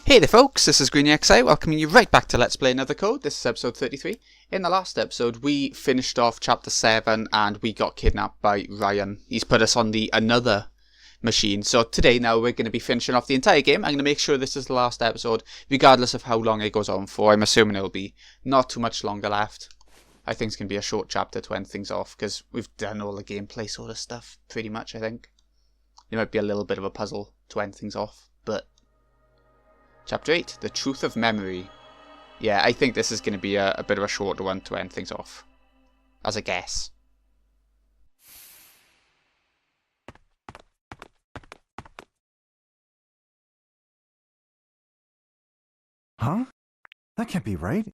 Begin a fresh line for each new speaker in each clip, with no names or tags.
Hey there folks, this is GreenXI, welcoming you right back to Let's Play Another Code. This is episode 33. In the last episode, we finished off chapter 7 and we got kidnapped by Ryan. He's put us on the another machine. So today now we're going to be finishing off the entire game. I'm going to make sure this is the last episode, regardless of how long it goes on for. I'm assuming it'll be not too much longer left. I think it's going to be a short chapter to end things off, because we've done all the gameplay sort of stuff, pretty much, I think. It might be a little bit of a puzzle to end things off, but... Chapter 8, The Truth of Memory. Yeah, I think this is going to be a bit of a shorter one to end things off. As a guess.
Huh? That can't be right.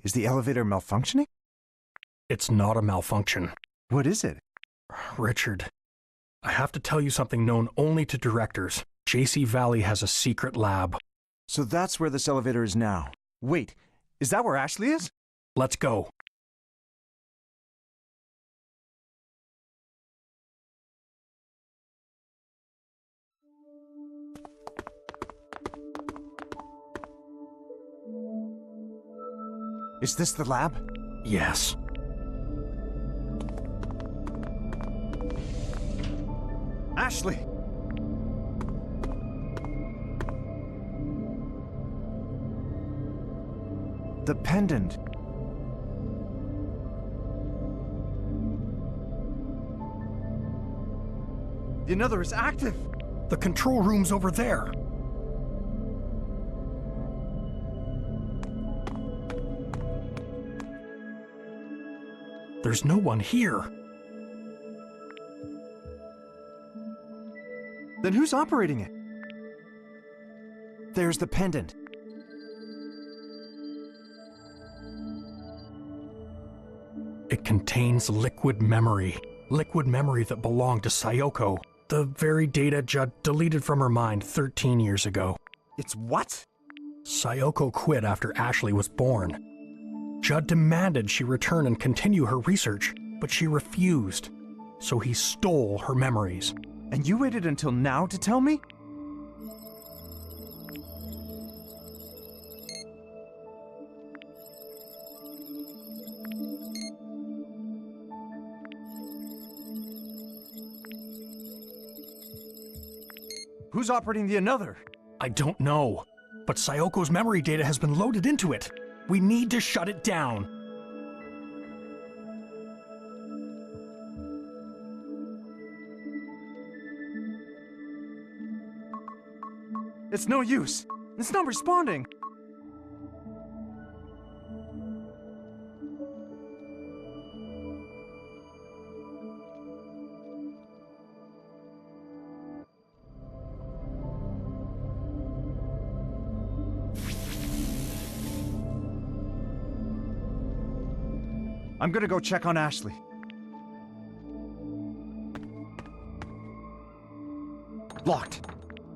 Is the elevator malfunctioning?
It's not a malfunction.
What is it?
Richard, I have to tell you something known only to directors. JC Valley has a secret lab.
So that's where this elevator is now. Wait, is that where Ashley is?
Let's go.
Is this the lab?
Yes.
Ashley! The pendant. The another is active!
The control room's over there. There's no one here.
Then who's operating it? There's the pendant.
It contains liquid memory. Liquid memory that belonged to Sayoko. The very data Judd deleted from her mind 13 years ago.
It's what?
Sayoko quit after Ashley was born. Judd demanded she return and continue her research, but she refused. So he stole her memories.
And you waited until now to tell me? Who's operating the another?
I don't know, but Sayoko's memory data has been loaded into it. We need to shut it down.
It's no use. It's not responding. I'm gonna go check on Ashley. Locked.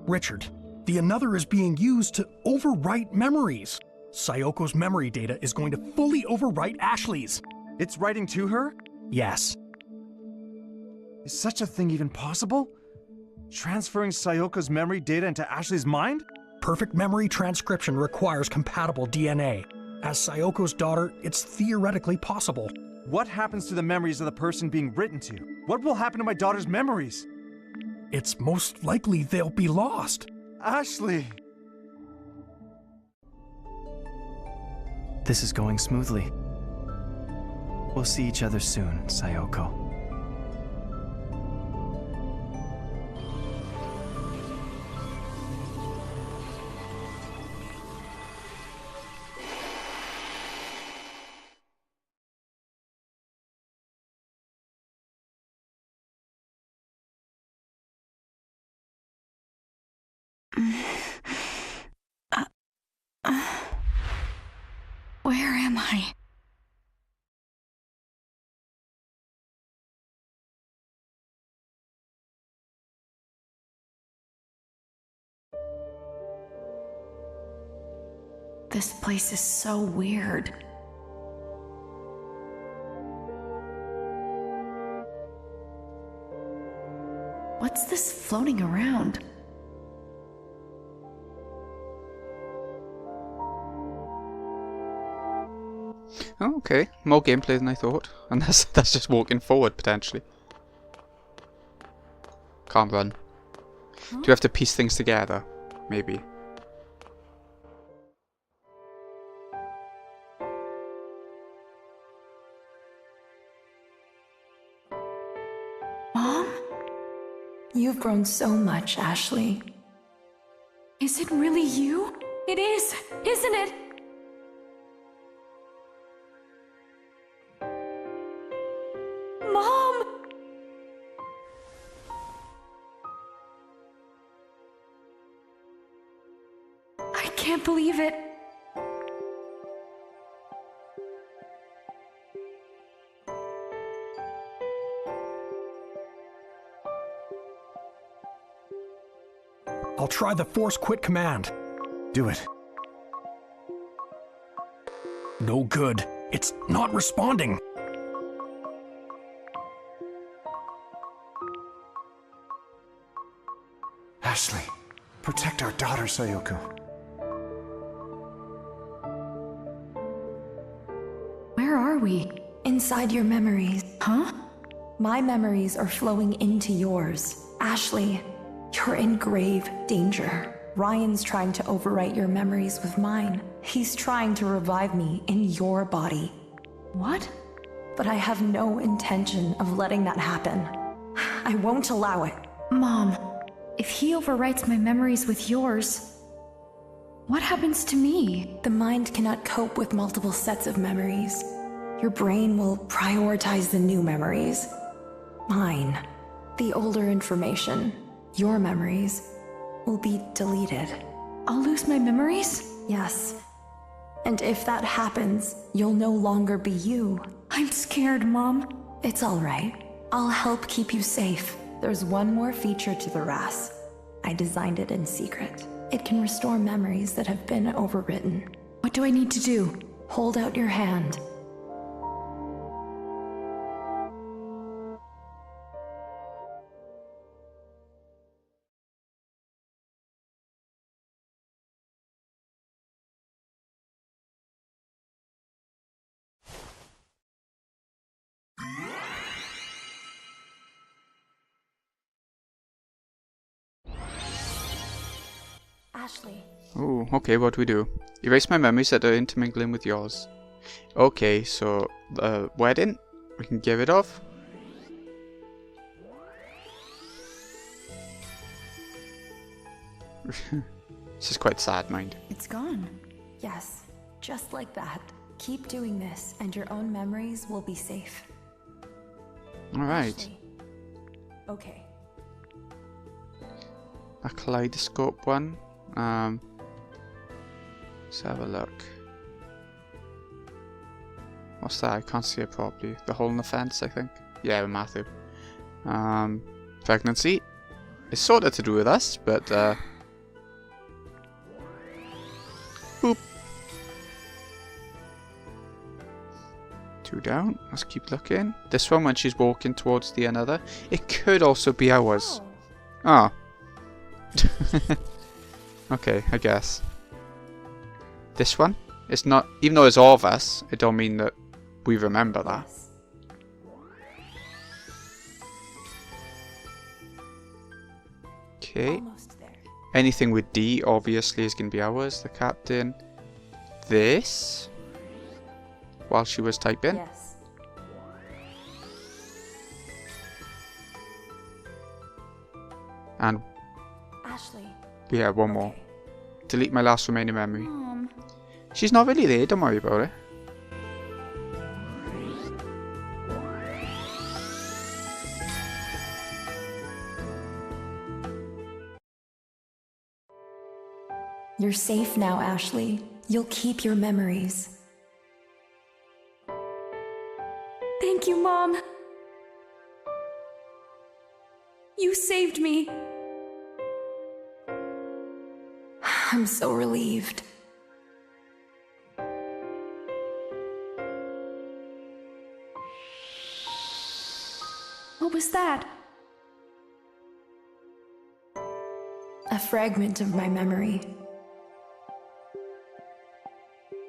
Richard, the another is being used to overwrite memories. Sayoko's memory data is going to fully overwrite Ashley's.
It's writing to her?
Yes.
Is such a thing even possible? Transferring Sayoko's memory data into Ashley's mind?
Perfect memory transcription requires compatible DNA. As Sayoko's daughter, it's theoretically possible.
What happens to the memories of the person being written to? What will happen to my daughter's memories?
It's most likely they'll be lost.
Ashley!
This is going smoothly. We'll see each other soon, Sayoko.
Where am I? This place is so weird. What's this floating around?
Oh, okay. More gameplay than I thought. And that's just walking forward, potentially. Can't run. Do you have to piece things together? Maybe.
Mom?
You've grown so much, Ashley.
Is it really you? It is, isn't it? Mom! I can't believe it.
I'll try the force quit command.
Do it.
No good. It's not responding.
Ashley, protect our daughter, Sayoko.
Where are we?
Inside your memories.
Huh?
My memories are flowing into yours. Ashley, you're in grave danger. Ryan's trying to overwrite your memories with mine. He's trying to revive me in your body.
What?
But I have no intention of letting that happen. I won't allow it.
Mom, if he overwrites my memories with yours, what happens to me?
The mind cannot cope with multiple sets of memories. Your brain will prioritize the new memories. Mine, the older information, your memories, will be deleted.
I'll lose my memories?
Yes. And if that happens, you'll no longer be you.
I'm scared, Mom.
It's all right. I'll help keep you safe. There's one more feature to the RAS. I designed it in secret. It can restore memories that have been overwritten.
What do I need to do?
Hold out your hand. Ashley.
Oh, okay, what do we do? Erase my memories that are intermingling with yours. Okay, so the wedding we can get rid of. This is quite sad, mind.
It's gone.
Yes, just like that. Keep doing this, and your own memories will be safe.
Alright.
Ashley. Okay.
A kaleidoscope one. Let's have a look. What's that? I can't see it properly. The hole in the fence, I think. Yeah, with Matthew. Pregnancy. It's sort of to do with us, but boop. 2 down. Let's keep looking. This one when she's walking towards the another. It could also be ours. Oh. Okay, I guess. This one? It's not, even though it's all of us, it don't mean that we remember that.
Yes.
Okay.
Almost there.
Anything with D obviously is going to be ours. The captain. This. While she was typing.
Yes.
And
Ashley.
yeah, one more.
Okay.
Delete my last remaining memory.
Mom.
She's not really there, don't worry about it.
You're safe now, Ashley. You'll keep your memories.
Thank you, Mom. You saved me.
I'm so relieved.
What was that?
A fragment of my memory.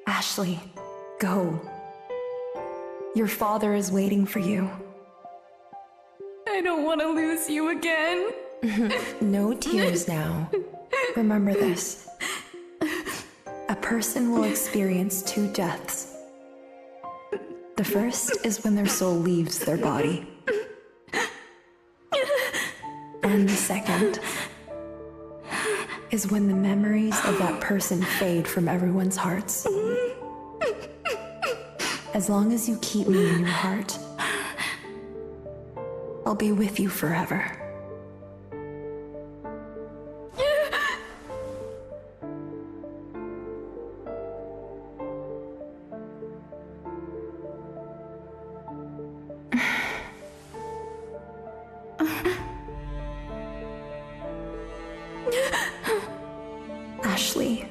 Ashley, go. Your father is waiting for you. I don't want to lose you again. No tears now. Remember this. A person will experience two deaths. The first is when their soul leaves their body. And the second is when the memories of that person fade from everyone's hearts. As long as you keep me in your heart, I'll be with you forever. Ashley.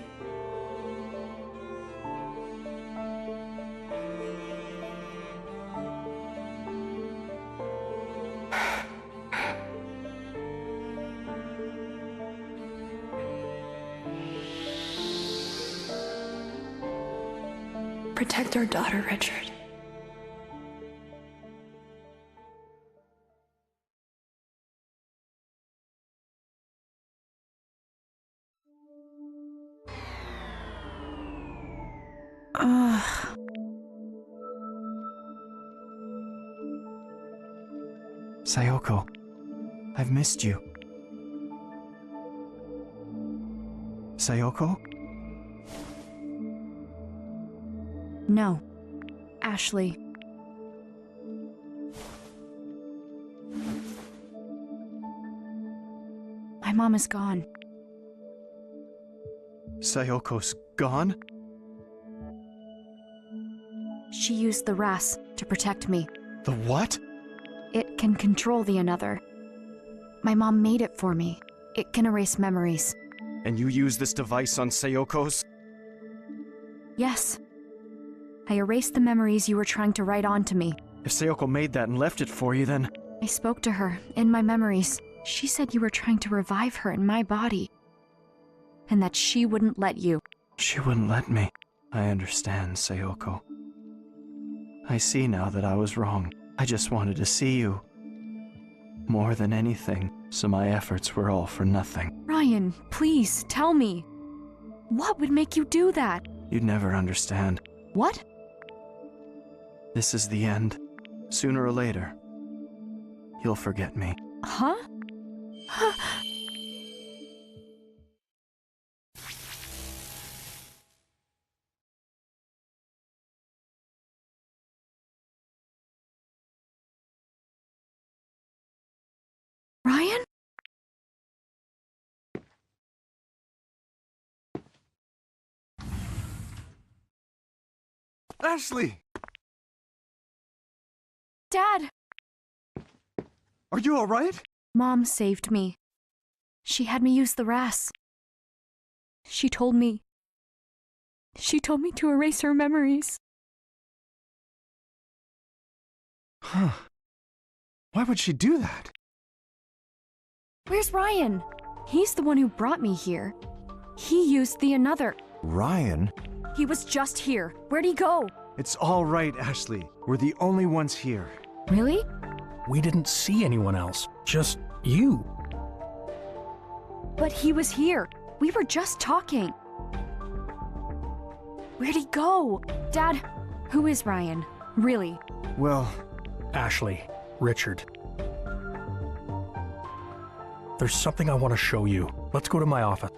Protect our daughter, Richard.
Sayoko, I've missed you. Sayoko?
No. Ashley. My mom is gone.
Sayoko's gone?
She used the RAS to protect me.
The what?
It can control the another. My mom made it for me. It can erase memories.
And you use this device on Sayoko's?
Yes. I erased the memories you were trying to write onto me.
If Sayoko made that and left it for you, then...
I spoke to her in my memories. She said you were trying to revive her in my body. And that she wouldn't let you.
She wouldn't let me. I understand, Sayoko. I see now that I was wrong. I just wanted to see you. More than anything, so my efforts were all for nothing.
Ryan, please, tell me. What would make you do that?
You'd never understand.
What?
This is the end. Sooner or later, you'll forget me.
Huh? Ryan?
Ashley!
Dad!
Are you alright?
Mom saved me. She had me use the RAS. She told me to erase her memories.
Huh. Why would she do that?
Where's Ryan? He's the one who brought me here. He used the another.
Ryan?
He was just here. Where'd he go?
It's all right, Ashley. We're the only ones here.
Really?
We didn't see anyone else, just you.
But he was here. We were just talking. Where'd he go? Dad, who is Ryan? Really?
Well,
Ashley, Richard. There's something I want to show you. Let's go to my office.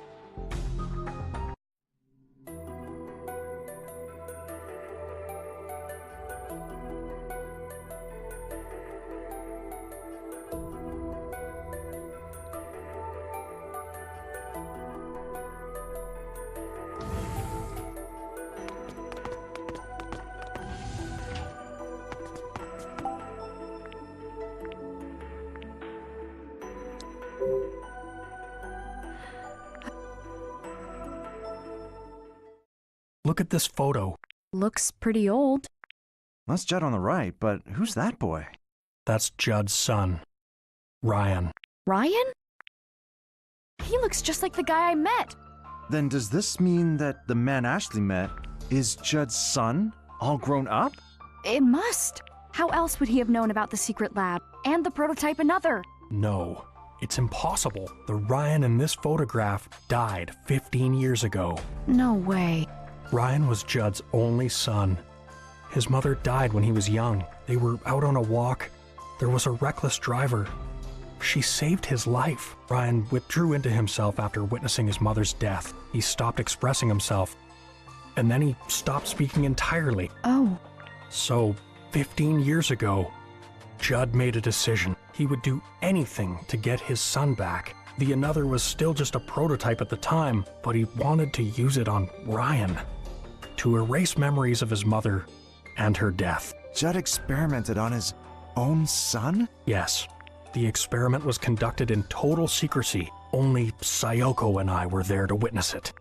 Look at this photo.
Looks pretty old.
that's Judd on the right, but who's that boy?
That's Judd's son, Ryan.
Ryan? He looks just like the guy I met.
Then does this mean that the man Ashley met is Judd's son, all grown up?
It must. How else would he have known about the secret lab and the prototype another?
No, it's impossible. The Ryan in this photograph died 15 years ago.
No way.
Ryan was Judd's only son. His mother died when he was young. They were out on a walk. There was a reckless driver. She saved his life. Ryan withdrew into himself after witnessing his mother's death. He stopped expressing himself. And then he stopped speaking entirely.
Oh.
So, 15 years ago, Judd made a decision. He would do anything to get his son back. The Another was still just a prototype at the time, but he wanted to use it on Ryan. To erase memories of his mother and her death.
Judd experimented on his own son?
Yes. The experiment was conducted in total secrecy. Only Sayoko and I were there to witness it.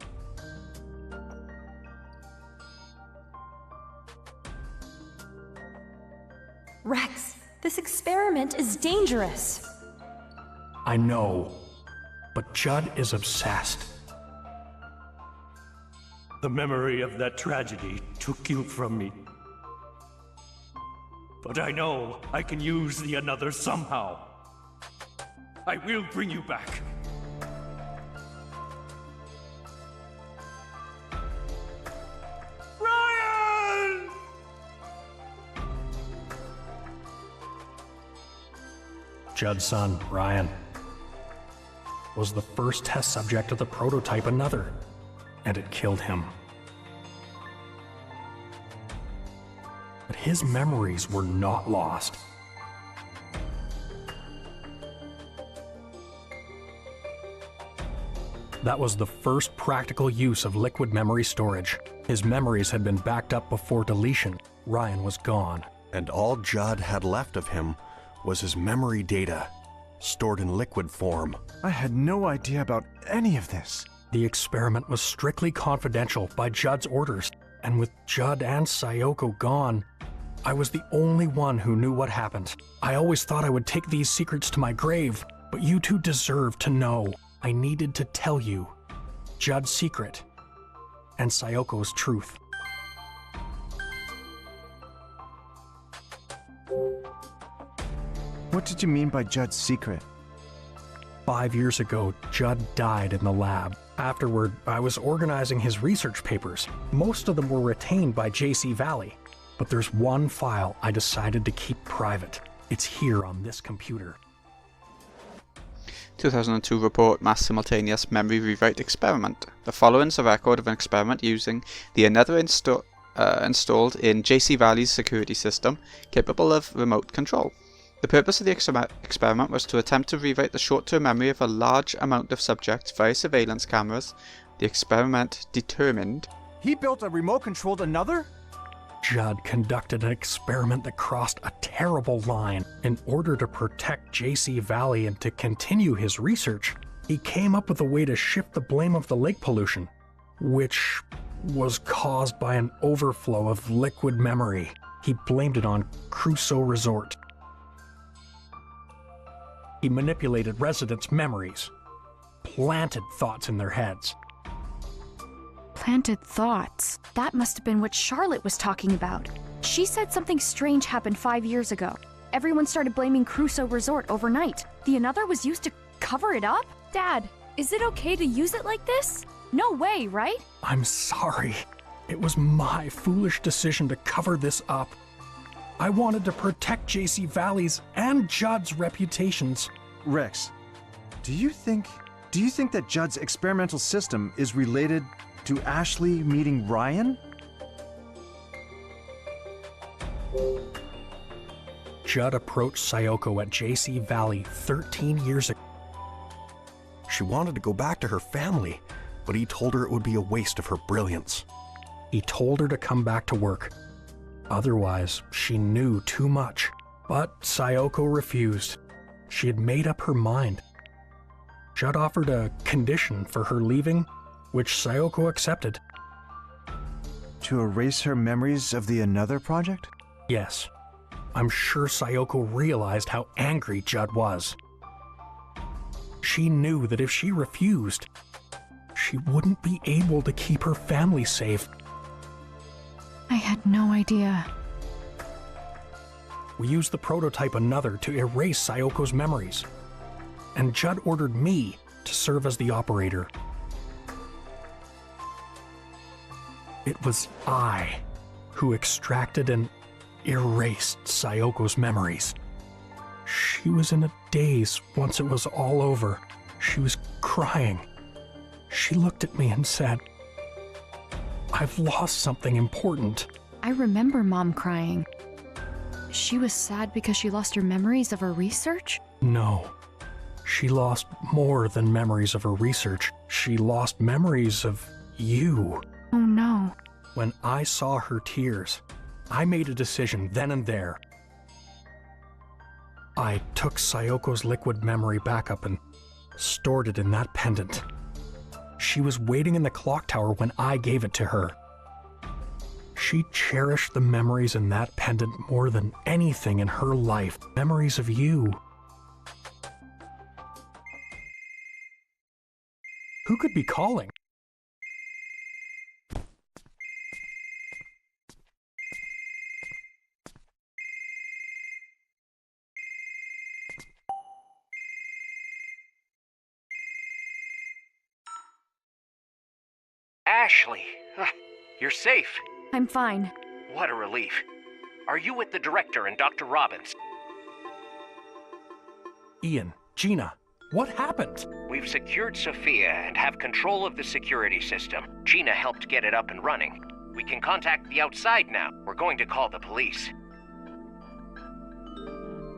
Rex, this experiment is dangerous.
I know, but Judd is obsessed.
The memory of that tragedy took you from me. But I know I can use the Another somehow. I will bring you back. Ryan!
Judd's son, Ryan, was the first test subject of the prototype Another, and it killed him. But his memories were not lost. That was the first practical use of liquid memory storage. His memories had been backed up before deletion. Ryan was gone.
And all Judd had left of him was his memory data, stored in liquid form.
I had no idea about any of this.
The experiment was strictly confidential by Judd's orders, and with Judd and Sayoko gone, I was the only one who knew what happened. I always thought I would take these secrets to my grave, but you two deserve to know. I needed to tell you Judd's secret and Sayoko's truth.
What did you mean by Judd's secret?
5 years ago, Judd died in the lab. Afterward, I was organizing his research papers. Most of them were retained by JC Valley, but there's one file I decided to keep private. It's here on this computer.
2002 report, mass simultaneous memory rewrite experiment. The following is a record of an experiment using the Another installed in JC Valley's security system, capable of remote control. The purpose of the experiment was to attempt to rewrite the short-term memory of a large amount of subjects via surveillance cameras. The experiment determined...
He built a remote-controlled Another?
Judd conducted an experiment that crossed a terrible line. In order to protect JC Valley and to continue his research, he came up with a way to shift the blame of the lake pollution, which was caused by an overflow of liquid memory. He blamed it on Crusoe Resort. He manipulated residents' memories, planted thoughts in their heads.
Planted thoughts. That must have been what Charlotte was talking about. She said something strange happened 5 years ago. Everyone started blaming Crusoe Resort overnight. The Another was used to cover it up? Dad, is it okay to use it like this? No way, right?
I'm sorry. It was my foolish decision to cover this up. I wanted to protect JC Valley's and Judd's reputations.
Rex, do you think that Judd's experimental system is related to Ashley meeting Ryan?
Judd approached Sayoko at JC Valley 13 years ago.
She wanted to go back to her family, but he told her it would be a waste of her brilliance.
He told her to come back to work. Otherwise, she knew too much. But Sayoko refused. She had made up her mind. Judd offered a condition for her leaving, which Sayoko accepted.
To erase her memories of the Another project?
Yes. I'm sure Sayoko realized how angry Judd was. She knew that if she refused, she wouldn't be able to keep her family safe.
I had no idea.
We used the prototype Another to erase Sayoko's memories. And Judd ordered me to serve as the operator. It was I who extracted and erased Sayoko's memories. She was in a daze once it was all over. She was crying. She looked at me and said, "I've lost something important."
I remember Mom crying. She was sad because she lost her memories of her research?
No. She lost more than memories of her research. She lost memories of you.
Oh no.
When I saw her tears, I made a decision then and there. I took Sayoko's liquid memory backup and stored it in that pendant. She was waiting in the clock tower when I gave it to her. She cherished the memories in that pendant more than anything in her life. Memories of you. Who could be calling?
Ashley, you're safe.
I'm fine.
What a relief. Are you with the director and Dr. Robbins?
Ian, Gina, what happened?
We've secured Sophia and have control of the security system. Gina helped get it up and running. We can contact the outside now. We're going to call the police.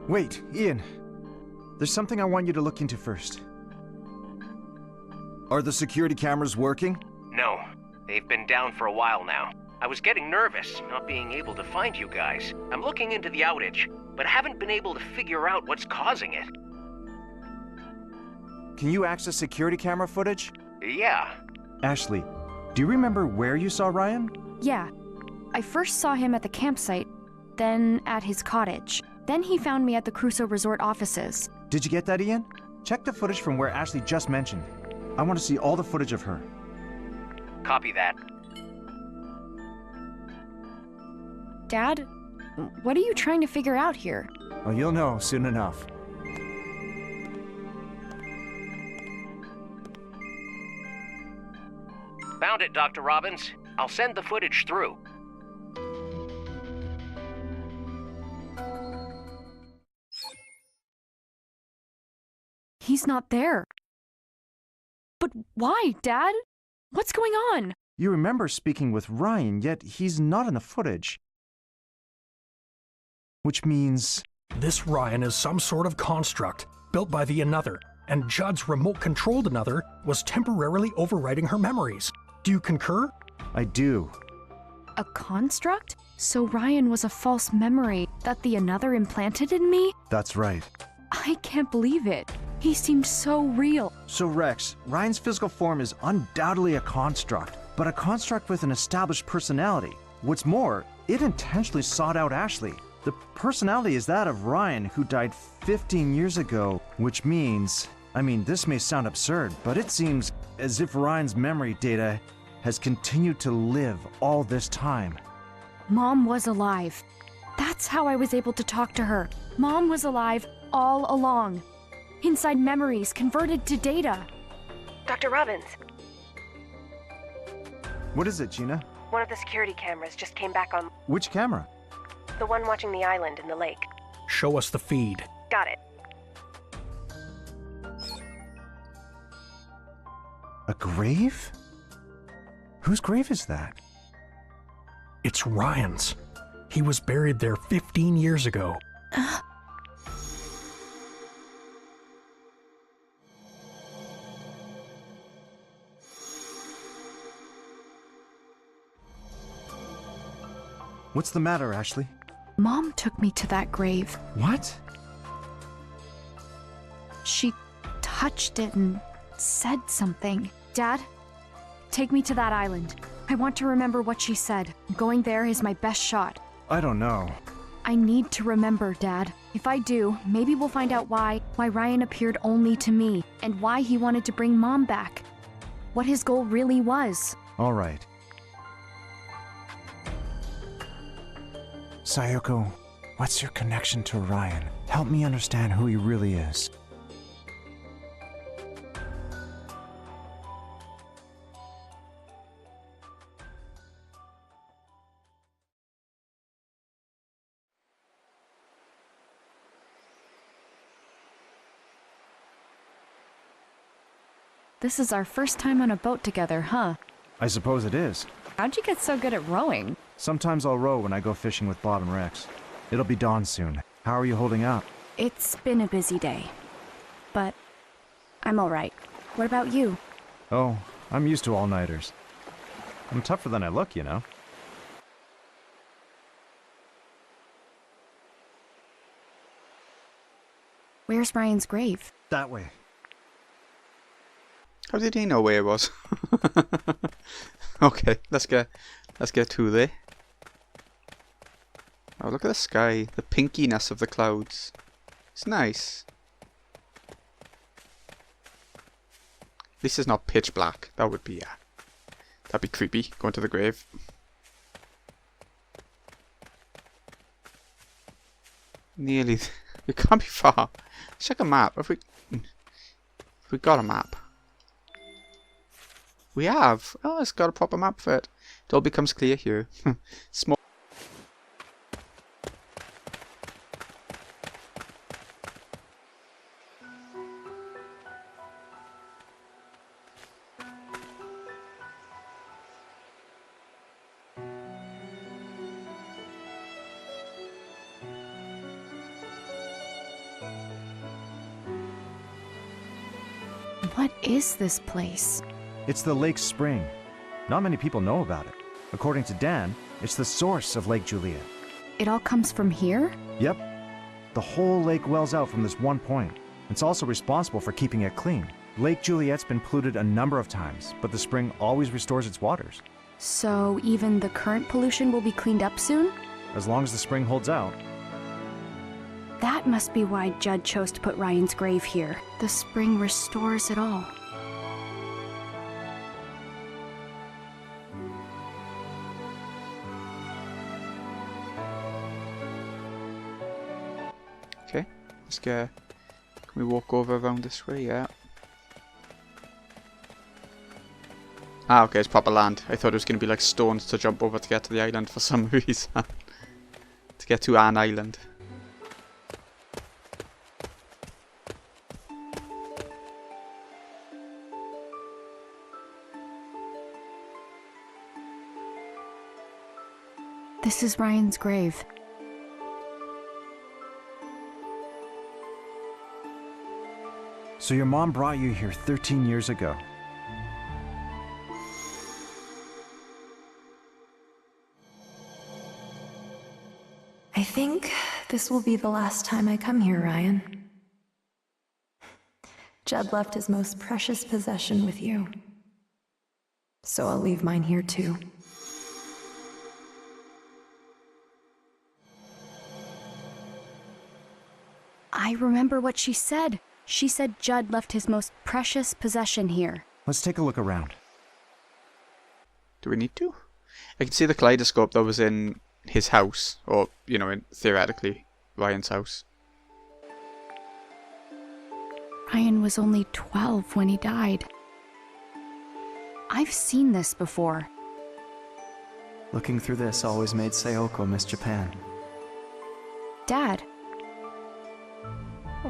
Wait, Ian. There's something I want you to look into first. Are the security cameras working?
No, they've been down for a while now. I was getting nervous, not being able to find you guys. I'm looking into the outage, but haven't been able to figure out what's causing it.
Can you access security camera footage?
Yeah.
Ashley, do you remember where you saw Ryan?
Yeah. I first saw him at the campsite, then at his cottage. Then he found me at the Crusoe Resort offices.
Did you get that, Ian? Check the footage from where Ashley just mentioned. I want to see all the footage of her.
Copy that.
Dad, what are you trying to figure out here?
Oh, you'll know soon enough.
Found it, Dr. Robbins. I'll send the footage through.
He's not there. But why, Dad? What's going on?
You remember speaking with Ryan, yet he's not in the footage. Which means...
This Ryan is some sort of construct built by the Another, and Judd's remote-controlled Another was temporarily overwriting her memories. Do you concur?
I do.
A construct? So Ryan was a false memory that the Another implanted in me?
That's right.
I can't believe it. He seemed so real.
So Rex, Ryan's physical form is undoubtedly a construct, but a construct with an established personality. What's more, it intentionally sought out Ashley. The personality is that of Ryan, who died 15 years ago, which means... this may sound absurd, but it seems as if Ryan's memory data has continued to live all this time.
Mom was alive. That's how I was able to talk to her. Mom was alive all along. Inside memories converted to data.
Dr. Robbins.
What is it, Gina?
One of the security cameras just came back on.
Which camera?
The one watching the island in the lake.
Show us the feed.
Got it.
A grave? Whose grave is that?
It's Ryan's. He was buried there 15 years ago.
What's the matter, Ashley?
Mom took me to that grave.
What?
She touched it and said something. Dad, take me to that island. I want to remember what she said. Going there is my best shot.
I don't know.
I need to remember, Dad. If I do, maybe we'll find out why Ryan appeared only to me, and why he wanted to bring Mom back. What his goal really was.
All right. Sayoko, What's your connection to Ryan? Help me understand who he really is.
This is our first time on a boat together, huh?
I suppose it is.
How'd you get so good at rowing?
Sometimes I'll row when I go fishing with Bob and Rex. It'll be dawn soon. How are you holding up?
It's been a busy day, but I'm alright. What about you?
Oh, I'm used to all-nighters. I'm tougher than I look, you know.
Where's Ryan's grave?
That way.
How did he know where it was? Okay, let's get to there. Oh, look at the sky, the pinkiness of the clouds. It's nice. At least it's not pitch black. That would be, that'd be creepy, going to the grave. Nearly, we can't be far. Check a map. If we got a map. We have. Oh, it's got a proper map for it. It all becomes clear here. Small.
What is this place?
It's the Lake Spring. Not many people know about it. According to Dan, it's the source of Lake Juliet.
It all comes from here?
Yep. The whole lake wells out from this one point. It's also responsible for keeping it clean. Lake Juliet's been polluted a number of times, but the spring always restores its waters.
So even the current pollution will be cleaned up soon?
As long as the spring holds out.
That must be why Judd chose to put Ryan's grave here. The spring restores it all.
Okay, let's go. Can we walk over around this way? Yeah. Ah, okay, it's proper land. I thought it was going to be like stones to jump over to get to the island for some reason. To get to an island.
This is Ryan's grave.
So your mom brought you here 13 years ago.
I think this will be the last time I come here, Ryan. Judd left his most precious possession with you. So I'll leave mine here too.
I remember what she said. She said Judd left his most precious possession here.
Let's take a look around.
Do we need to? I can see the kaleidoscope that was in his house, or, you know, theoretically, Ryan's house.
Ryan was only 12 when he died. I've seen this before.
Looking through this always made Sayoko miss Japan.
Dad,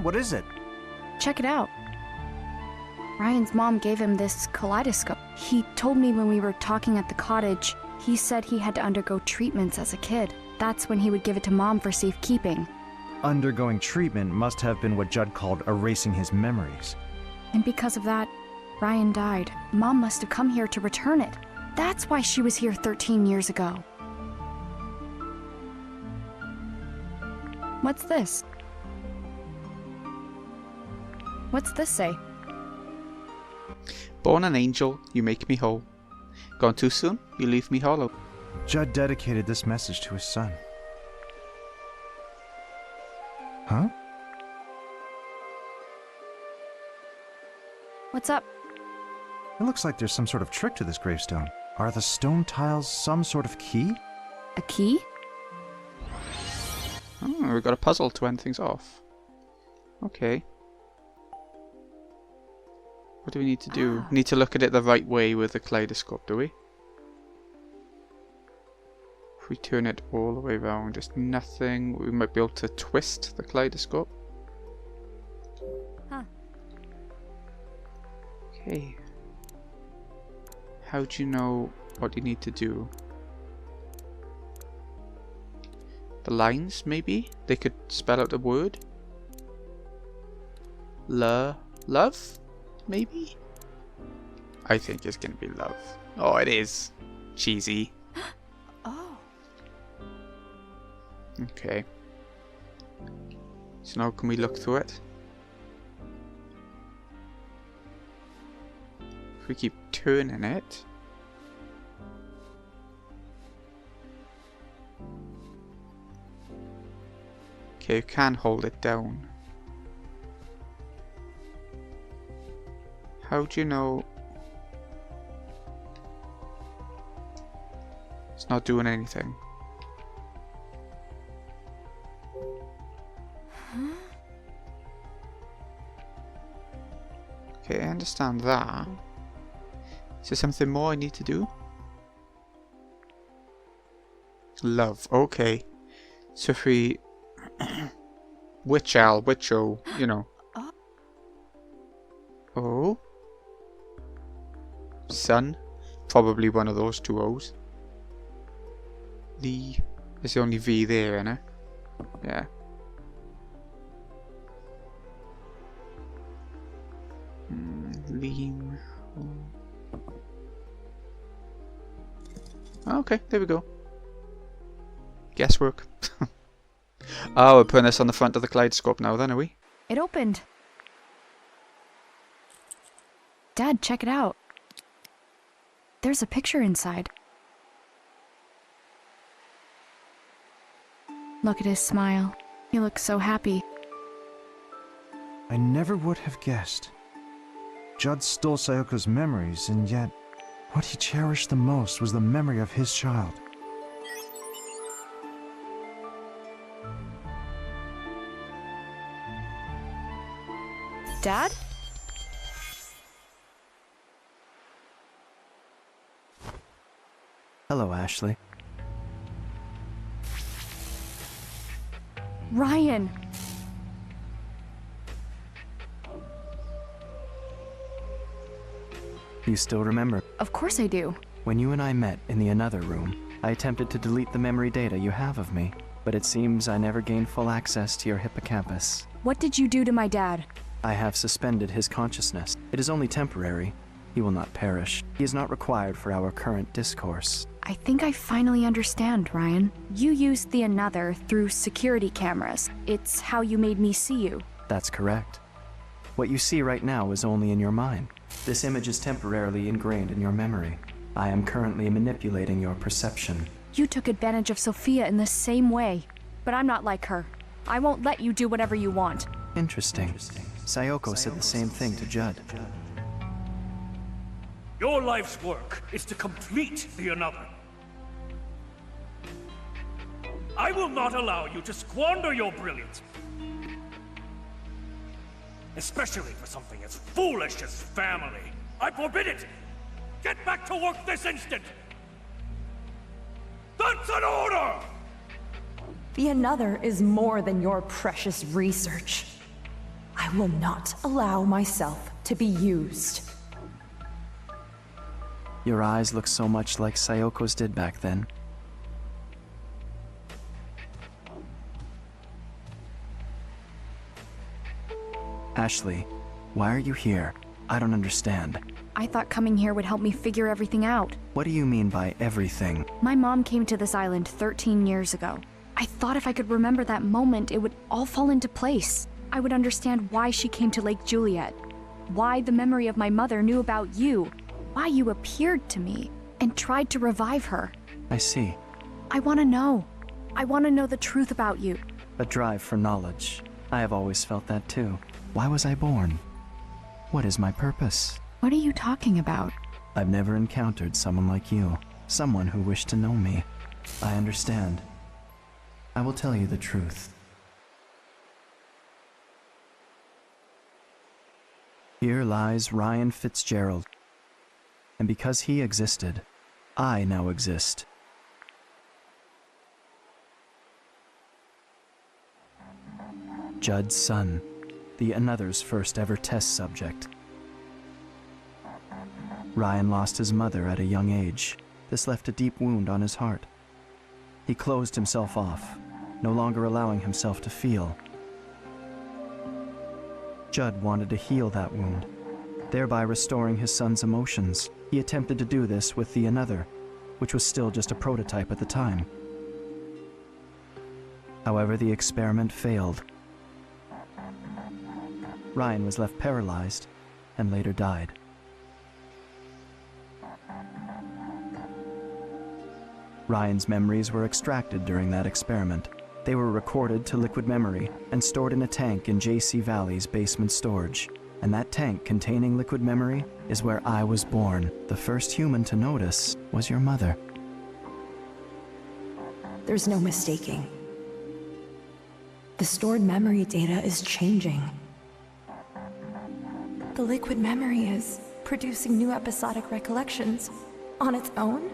What is it?
check it out. Ryan's mom gave him this kaleidoscope. He told me when we were talking at the cottage, he said he had to undergo treatments as a kid. That's when he would give it to Mom for safekeeping.
Undergoing treatment must have been what Judd called erasing his memories.
And because of that, Ryan died. Mom must have come here to return it. That's why she was here 13 years ago. What's this? What's this say?
Born an angel, you make me whole. Gone too soon, you leave me hollow.
Judd dedicated this message to his son. Huh?
What's up?
It looks like there's some sort of trick to this gravestone. Are the stone tiles some sort of key?
A key?
Oh, we've got a puzzle to end things off. Okay. What do we need to do? We need to look at it the right way with the kaleidoscope, do we? If we turn it all the way around, there's nothing. We might be able to twist the kaleidoscope.
Huh.
Okay. How do you know what you need to do? The lines, maybe? They could spell out a word? Love? Maybe? I think it's gonna be love. Oh, it is. Cheesy.
Oh.
Okay. So now can we look through it? If we keep turning it... Okay, you can hold it down. How do you know it's not doing anything?
Huh?
Okay, I understand that. Is there something more I need to do? Love, okay. So if we... Witcho, you know. Oh. Sun. Probably one of those two O's. There's the only V there, isn't it? Yeah. Lean. Okay, there we go. Guesswork. Oh, we're putting this on the front of the kaleidoscope now then, are we?
It opened. Dad, check it out. There's a picture inside. Look at his smile. He looks so happy.
I never would have guessed. Judd stole Sayoko's memories, and yet, what he cherished the most was the memory of his child.
Dad?
Hello, Ashley.
Ryan!
You still remember?
Of course I do.
When you and I met in the another room, I attempted to delete the memory data you have of me, but it seems I never gained full access to your hippocampus.
What did you do to my dad?
I have suspended his consciousness. It is only temporary. He will not perish. He is not required for our current discourse.
I think I finally understand, Ryan. You used the another through security cameras. It's how you made me see you.
That's correct. What you see right now is only in your mind. This image is temporarily ingrained in your memory. I am currently manipulating your perception.
You took advantage of Sophia in the same way, but I'm not like her. I won't let you do whatever you want.
Interesting. Sayoko said the same thing to Judd.
Your life's work is to complete the another. I will not allow you to squander your brilliance. Especially for something as foolish as family. I forbid it! Get back to work this instant! That's an order!
The another is more than your precious research. I will not allow myself to be used.
Your eyes look so much like Sayoko's did back then. Ashley, why are you here? I don't understand.
I thought coming here would help me figure everything out.
What do you mean by everything?
My mom came to this island 13 years ago. I thought if I could remember that moment, it would all fall into place. I would understand why she came to Lake Juliet, why the memory of my mother knew about you, why you appeared to me, and tried to revive her.
I see.
I want to know. I want to know the truth about you.
A drive for knowledge. I have always felt that too. Why was I born? What is my purpose?
What are you talking about?
I've never encountered someone like you. Someone who wished to know me. I understand. I will tell you the truth. Here lies Ryan Fitzgerald. And because he existed, I now exist. Judd's son, the Another's first ever test subject. Ryan lost his mother at a young age. This left a deep wound on his heart. He closed himself off, no longer allowing himself to feel. Judd wanted to heal that wound, thereby restoring his son's emotions. He attempted to do this with the Another, which was still just a prototype at the time. However, the experiment failed. Ryan was left paralyzed and later died. Ryan's memories were extracted during that experiment. They were recorded to liquid memory and stored in a tank in JC Valley's basement storage. And that tank containing liquid memory is where I was born. The first human to notice was your mother.
There's no mistaking. The stored memory data is changing. The liquid memory is producing new episodic recollections on its own?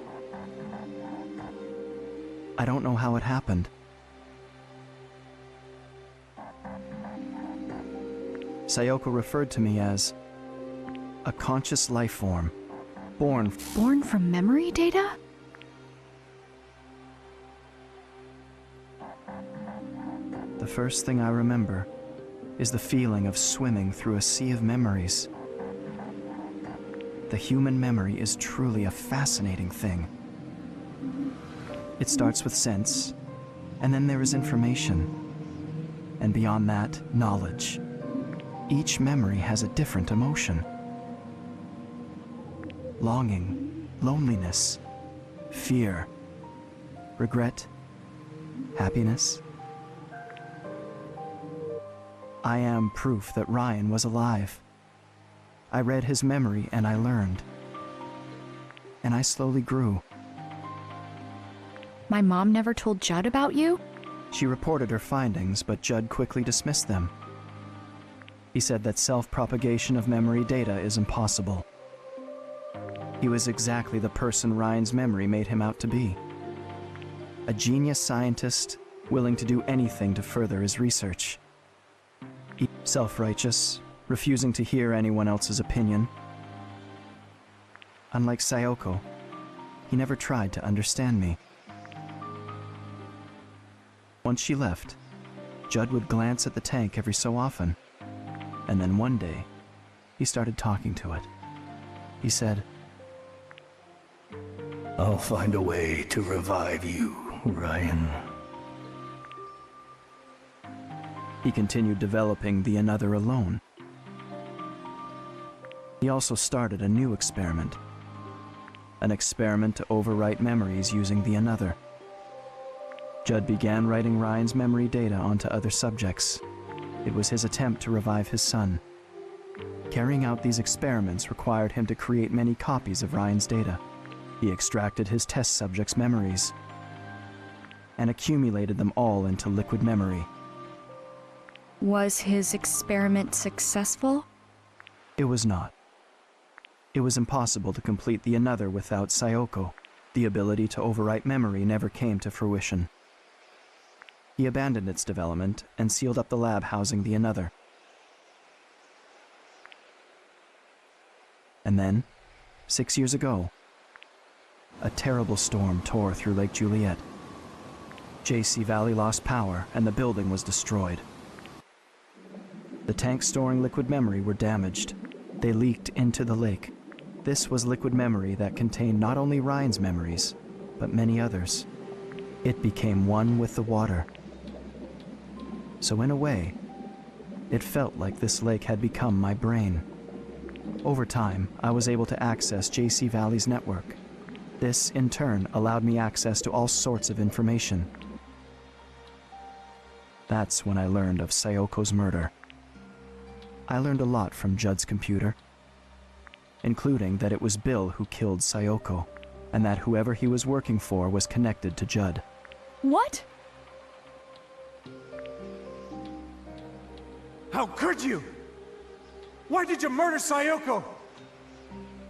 I don't know how it happened. Sayoko referred to me as a conscious life form, born
from memory data?
The first thing I remember is the feeling of swimming through a sea of memories. The human memory is truly a fascinating thing. It starts with sense, and then there is information, and beyond that, knowledge. Each memory has a different emotion. Longing, loneliness, fear, regret, happiness. I am proof that Ryan was alive. I read his memory and I learned. And I slowly grew.
My mom never told Judd about you?
She reported her findings, but Judd quickly dismissed them. He said that self-propagation of memory data is impossible. He was exactly the person Ryan's memory made him out to be. A genius scientist willing to do anything to further his research. Self-righteous, refusing to hear anyone else's opinion. Unlike Sayoko, he never tried to understand me. Once she left, Judd would glance at the tank every so often. And then one day, he started talking to it. He said,
"I'll find a way to revive you, Ryan."
He continued developing the Another alone. He also started a new experiment. An experiment to overwrite memories using the Another. Judd began writing Ryan's memory data onto other subjects. It was his attempt to revive his son. Carrying out these experiments required him to create many copies of Ryan's data. He extracted his test subjects' memories and accumulated them all into liquid memory.
Was his experiment successful?
It was not. It was impossible to complete the Another without Sayoko. The ability to overwrite memory never came to fruition. He abandoned its development and sealed up the lab housing the Another. And then, 6 years ago, a terrible storm tore through Lake Juliet. JC Valley lost power and the building was destroyed. The tanks storing liquid memory were damaged. They leaked into the lake. This was liquid memory that contained not only Ryan's memories, but many others. It became one with the water. So in a way, it felt like this lake had become my brain. Over time, I was able to access JC Valley's network. This, in turn, allowed me access to all sorts of information. That's when I learned of Sayoko's murder. I learned a lot from Judd's computer, including that it was Bill who killed Sayoko, and that whoever he was working for was connected to Judd.
What?
How could you? Why did you murder Sayoko?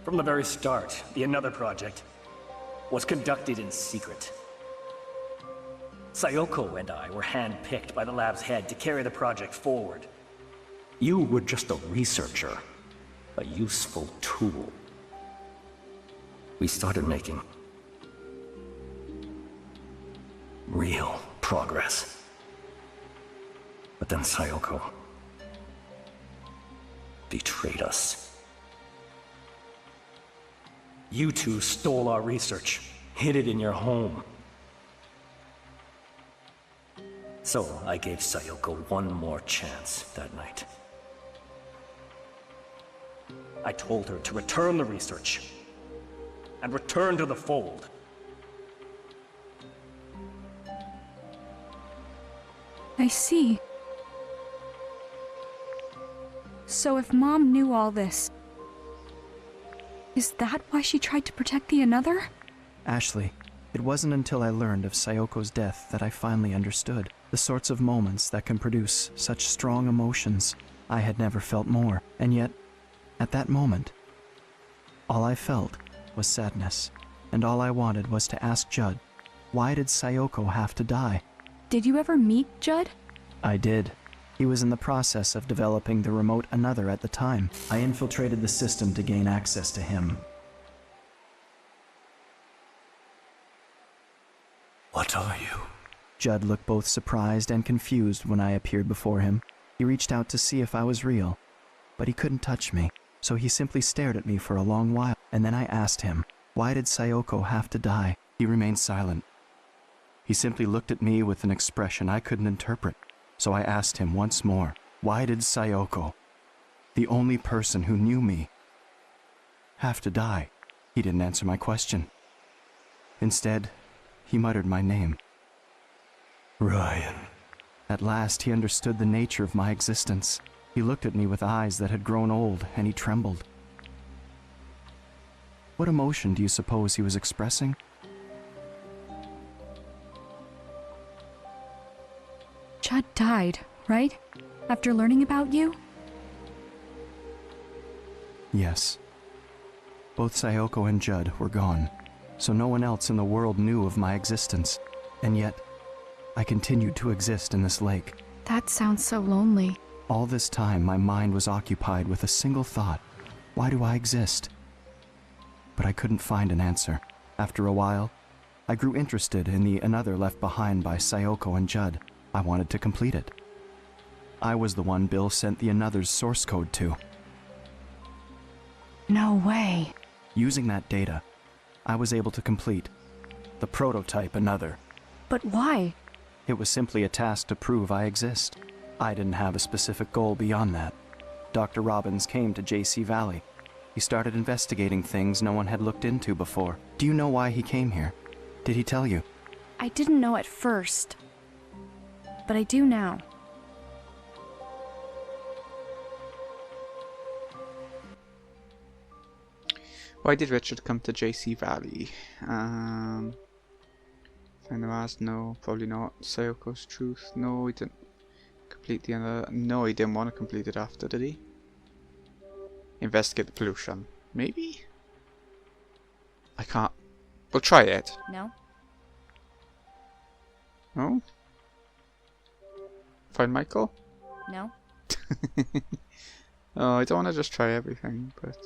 From the very start, the Another Project was conducted in secret. Sayoko and I were handpicked by the lab's head to carry the project forward. You were just a researcher, a useful tool. We started making real progress. But then Sayoko betrayed us. You two stole our research, hid it in your home. So I gave Sayoko one more chance that night. I told her to return the research and return to the fold.
I see. So if Mom knew all this, is that why she tried to protect the Another?
Ashley, it wasn't until I learned of Sayoko's death that I finally understood the sorts of moments that can produce such strong emotions. I had never felt more, and yet, at that moment, all I felt was sadness, and all I wanted was to ask Judd, why did Sayoko have to die?
Did you ever meet Judd?
I did. He was in the process of developing the remote Another at the time. I infiltrated the system to gain access to him.
What are you?
Judd looked both surprised and confused when I appeared before him. He reached out to see if I was real, but he couldn't touch me, so he simply stared at me for a long while, and then I asked him, why did Sayoko have to die? He remained silent. He simply looked at me with an expression I couldn't interpret, so I asked him once more, why did Sayoko, the only person who knew me, have to die? He didn't answer my question. Instead, he muttered my name.
Ryan.
At last, he understood the nature of my existence. He looked at me with eyes that had grown old, and he trembled. What emotion do you suppose he was expressing?
Judd died, right? After learning about you?
Yes. Both Sayoko and Judd were gone, so no one else in the world knew of my existence. And yet, I continued to exist in this lake.
That sounds so lonely.
All this time, my mind was occupied with a single thought. Why do I exist? But I couldn't find an answer. After a while, I grew interested in the Another left behind by Sayoko and Judd. I wanted to complete it. I was the one Bill sent the Another's source code to.
No way.
Using that data, I was able to complete the prototype Another.
But why?
It was simply a task to prove I exist. I didn't have a specific goal beyond that. Dr. Robbins came to JC Valley. He started investigating things no one had looked into before. Do you know why he came here? Did he tell you?
I didn't know at first, but I do now.
Why did Richard come to JC Valley? Find the Raz? No, probably not. Sayoko's Truth? No, he didn't complete the other. No, he didn't want to complete it after, did he? Investigate the pollution. Maybe? I can't. We'll try it.
No.
No? Find Michael?
No.
Oh, I don't want to just try everything, but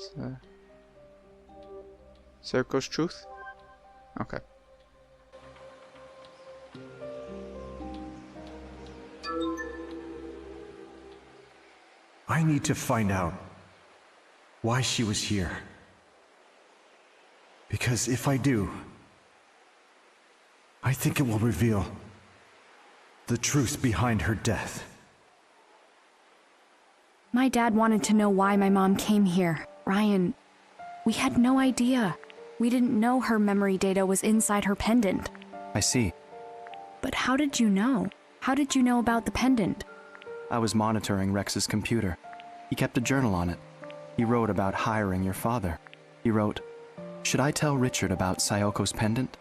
Sayoko's Truth? Okay.
I need to find out why she was here. Because if I do, I think it will reveal the truth behind her death.
My dad wanted to know why my mom came here. Ryan, we had no idea. We didn't know her memory data was inside her pendant.
I see.
But how did you know? How did you know about the pendant?
I was monitoring Rex's computer. He kept a journal on it. He wrote about hiring your father. He wrote, "Should I tell Richard about Sayoko's pendant?"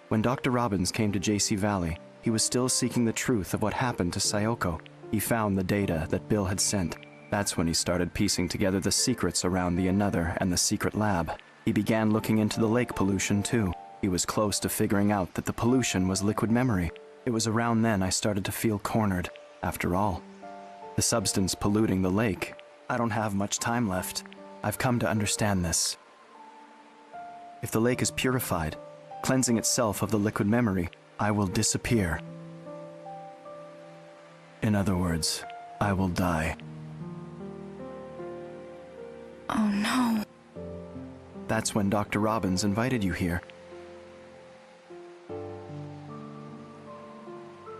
When Dr. Robbins came to JC Valley, he was still seeking the truth of what happened to Sayoko. He found the data that Bill had sent. That's when he started piecing together the secrets around the Another and the secret lab. He began looking into the lake pollution too. He was close to figuring out that the pollution was liquid memory. It was around then I started to feel cornered. After all, the substance polluting the lake. I don't have much time left. I've come to understand this. If the lake is purified, cleansing itself of the liquid memory, I will disappear. In other words, I will die.
Oh no.
That's when Dr. Robbins invited you here.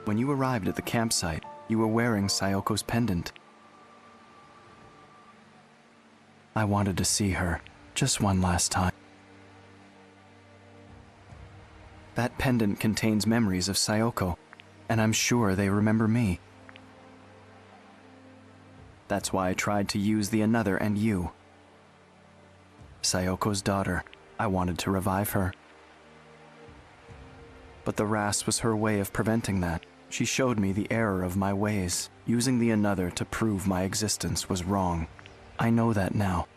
When you arrived at the campsite, you were wearing Sayoko's pendant. I wanted to see her, just one last time. That pendant contains memories of Sayoko, and I'm sure they remember me. That's why I tried to use the Another and you. Sayoko's daughter, I wanted to revive her. But the RAS was her way of preventing that. She showed me the error of my ways. Using the Another to prove my existence was wrong. I know that now.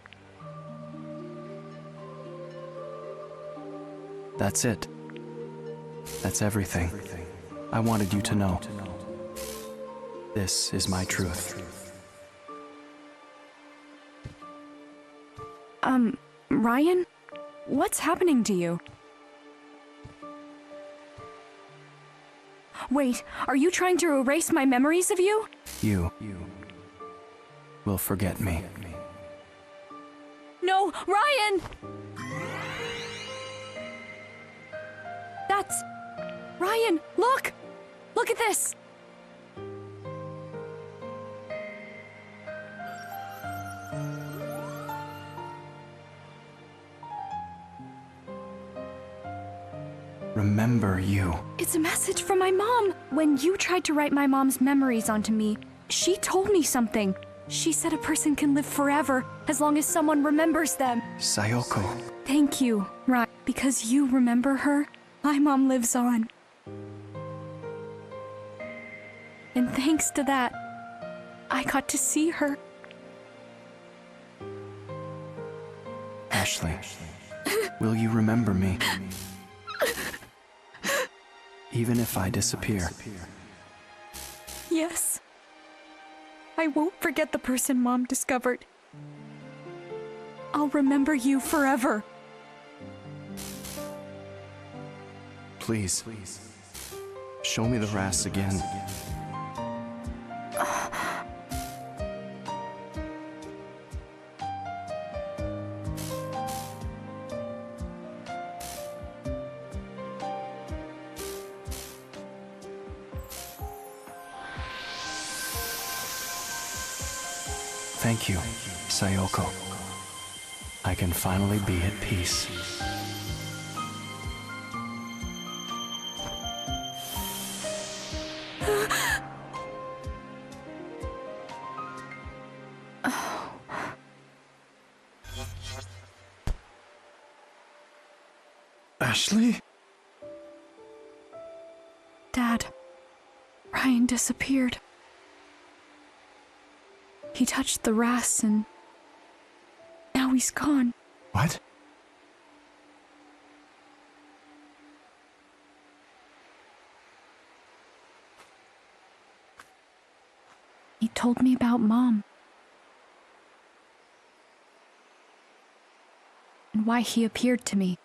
That's it. That's everything. I wanted you to know. This is my truth.
Ryan? What's happening to you? Wait, are you trying to erase my memories of you?
You will forget me.
No, Ryan! That's... Ryan, look! Look at this!
Remember you.
It's a message from my mom. When you tried to write my mom's memories onto me, she told me something. She said a person can live forever as long as someone remembers them.
Sayoko.
Thank you, Ryan. Because you remember her, my mom lives on. And thanks to that, I got to see her.
Ashley, will you remember me? Even if I disappear.
Yes. I won't forget the person Mom discovered. I'll remember you forever.
Please. Show me the RAS again. Thank you, Sayoko. I can finally be at peace.
Ashley?
Dad, Ryan disappeared. He touched the RAS and now he's gone.
What?
He told me about Mom. And why he appeared to me.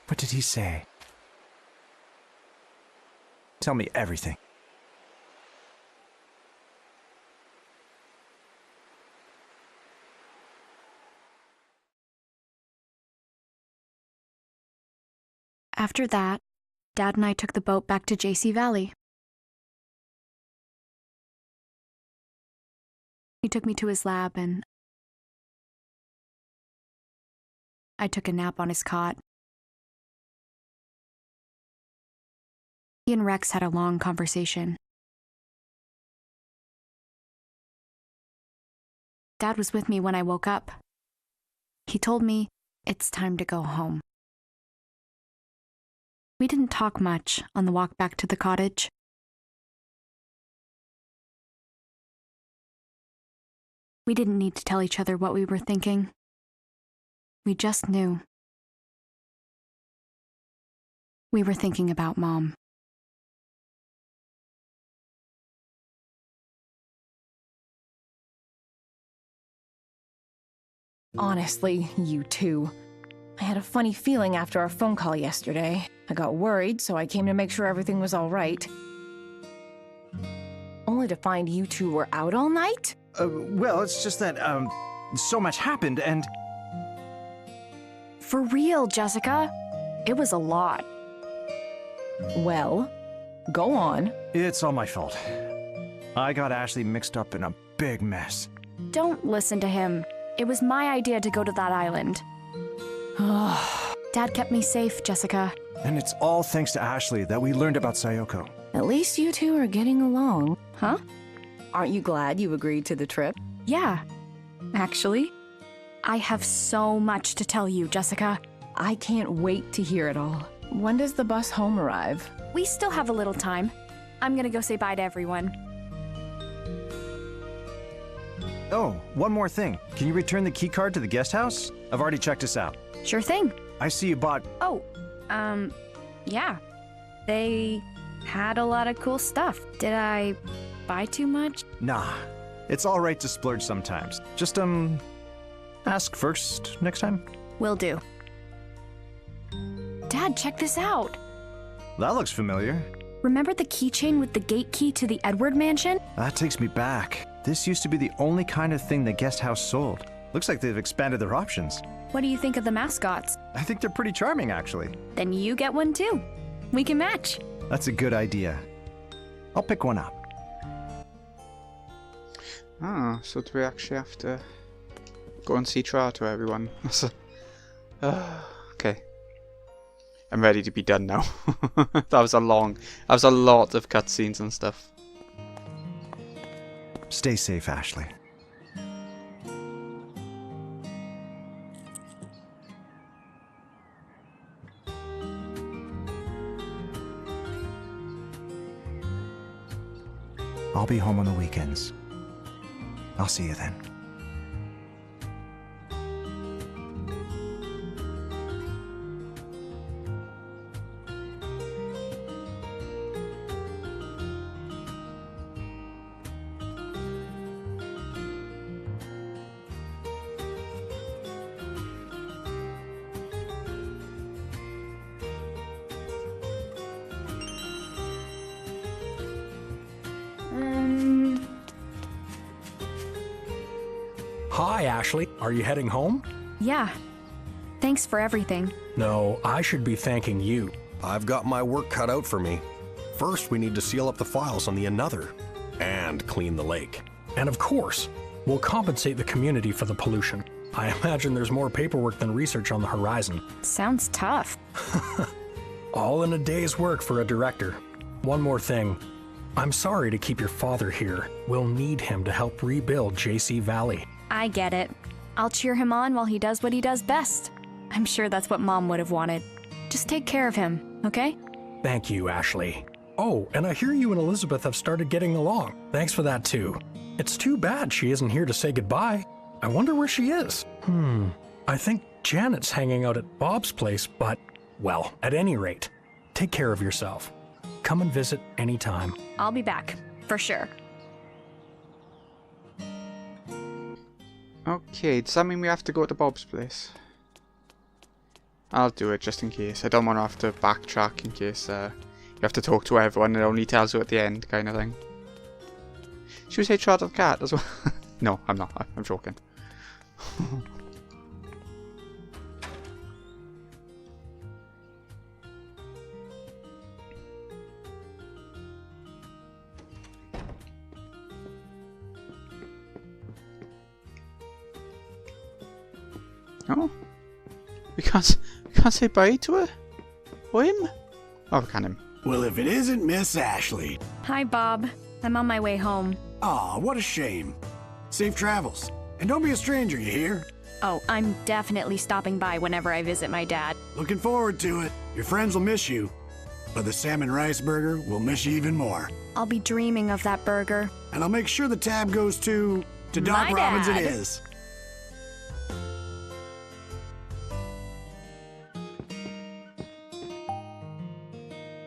What did he say? Tell me everything.
After that, Dad and I took the boat back to JC Valley. He took me to his lab and I took a nap on his cot. He and Rex had a long conversation. Dad was with me when I woke up. He told me it's time to go home. We didn't talk much on the walk back to the cottage. We didn't need to tell each other what we were thinking. We just knew. We were thinking about Mom.
Honestly, you two. I had a funny feeling after our phone call yesterday. I got worried, so I came to make sure everything was all right. Only to find you two were out all night?
Well, it's just that, so much happened, and...
For real, Jessica. It was a lot.
Well, go on.
It's all my fault. I got Ashley mixed up in a big mess.
Don't listen to him. It was my idea to go to that island. Dad kept me safe, Jessica.
And it's all thanks to Ashley that we learned about Sayoko.
At least you two are getting along.
Huh?
Aren't you glad you agreed to the trip?
Yeah. Actually, I have so much to tell you, Jessica.
I can't wait to hear it all. When does the bus home arrive?
We still have a little time. I'm gonna go say bye to everyone.
Oh, one more thing. Can you return the key card to the guest house? I've already checked us out.
Sure thing.
I see you bought...
Oh, yeah. They had a lot of cool stuff. Did I buy too much?
Nah. It's all right to splurge sometimes. Just, ask first next time.
Will do. Dad, check this out.
That looks familiar.
Remember the keychain with the gate key to the Edward mansion?
That takes me back. This used to be the only kind of thing the guest house sold. Looks like they've expanded their options.
What do you think of the mascots?
I think they're pretty charming, actually.
Then you get one too. We can match.
That's a good idea. I'll pick one up.
Ah, so do we actually have to go and see Trato, everyone? Okay. I'm ready to be done now. That was a lot of cutscenes and stuff.
Stay safe, Ashley. I'll be home on the weekends. I'll see you then.
Hi, Ashley. Are you heading home?
Yeah. Thanks for everything.
No, I should be thanking you.
I've got my work cut out for me. First, we need to seal up the files on the Another and clean the lake.
And of course, we'll compensate the community for the pollution. I imagine there's more paperwork than research on the horizon.
Sounds tough.
All in a day's work for a director. One more thing. I'm sorry to keep your father here. We'll need him to help rebuild JC Valley.
I get it. I'll cheer him on while he does what he does best. I'm sure that's what Mom would have wanted. Just take care of him, okay?
Thank you, Ashley. Oh, and I hear you and Elizabeth have started getting along. Thanks for that, too. It's too bad she isn't here to say goodbye. I wonder where she is. I think Janet's hanging out at Bob's place, but, well, at any rate, take care of yourself. Come and visit anytime.
I'll be back, for sure.
Okay, does that mean we have to go to Bob's place? I'll do it just in case. I don't want to have to backtrack in case you have to talk to everyone and it only tells you at the end, kind of thing. Should we say Trot the cat as well? No, I'm not. I'm joking. Oh, we can't say bye to her or him. Oh, we can him.
Well, if it isn't Miss Ashley.
Hi, Bob. I'm on my way home.
Aw, what a shame. Safe travels. And don't be a stranger, you hear?
Oh, I'm definitely stopping by whenever I visit my dad.
Looking forward to it. Your friends will miss you. But the salmon rice burger will miss you even more.
I'll be dreaming of that burger.
And I'll make sure the tab goes to Doc
My
Robbins it
dad.
is.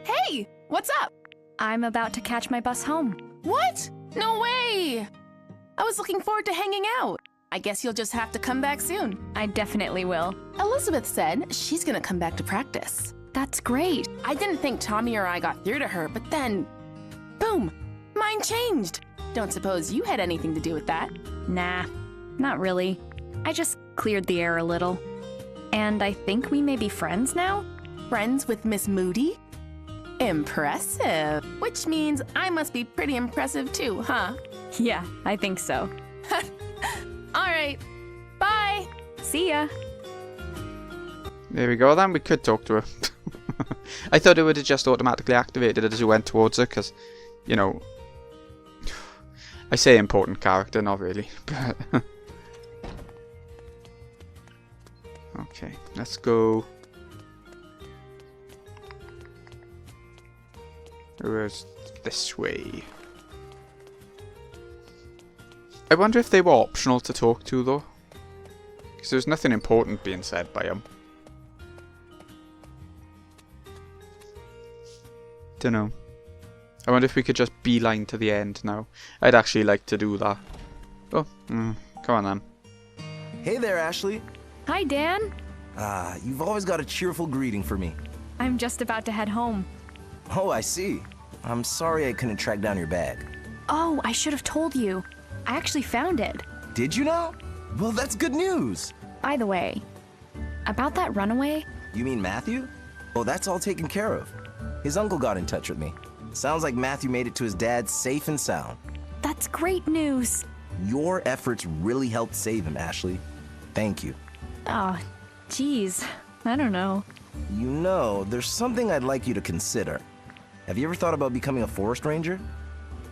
Hey, what's up?
I'm about to catch my bus home.
What? No way! I was looking forward to hanging out. I guess you'll just have to come back soon.
I definitely will.
Elizabeth said she's gonna come back to practice.
That's great.
I didn't think Tommy or I got through to her, but then, boom, mine changed. Don't suppose you had anything to do with that?
Nah, not really. I just cleared the air a little. And I think we may be friends now?
Friends with Miss Moody? Impressive. Which means I must be pretty impressive too, huh?
Yeah, I think so.
All right. Bye.
See ya.
There we go then, we could talk to her. I thought it would have just automatically activated as we went towards her, because, you know, I say important character, not really. But okay, let's go. Where's this way? I wonder if they were optional to talk to, though. Because there's nothing important being said by them. Dunno. I wonder if we could just beeline to the end now. I'd actually like to do that. Oh, come on then.
Hey there, Ashley.
Hi, Dan.
You've always got a cheerful greeting for me.
I'm just about to head home.
Oh, I see. I'm sorry I couldn't track down your bag.
Oh, I should have told you. I actually found it.
Did you now? Well, that's good news.
By the way, about that runaway?
You mean Matthew? Oh, that's all taken care of. His uncle got in touch with me. Sounds like Matthew made it to his dad safe and sound.
That's great news.
Your efforts really helped save him, Ashley. Thank you.
Oh, geez. I don't know.
You know, there's something I'd like you to consider. Have you ever thought about becoming a forest ranger?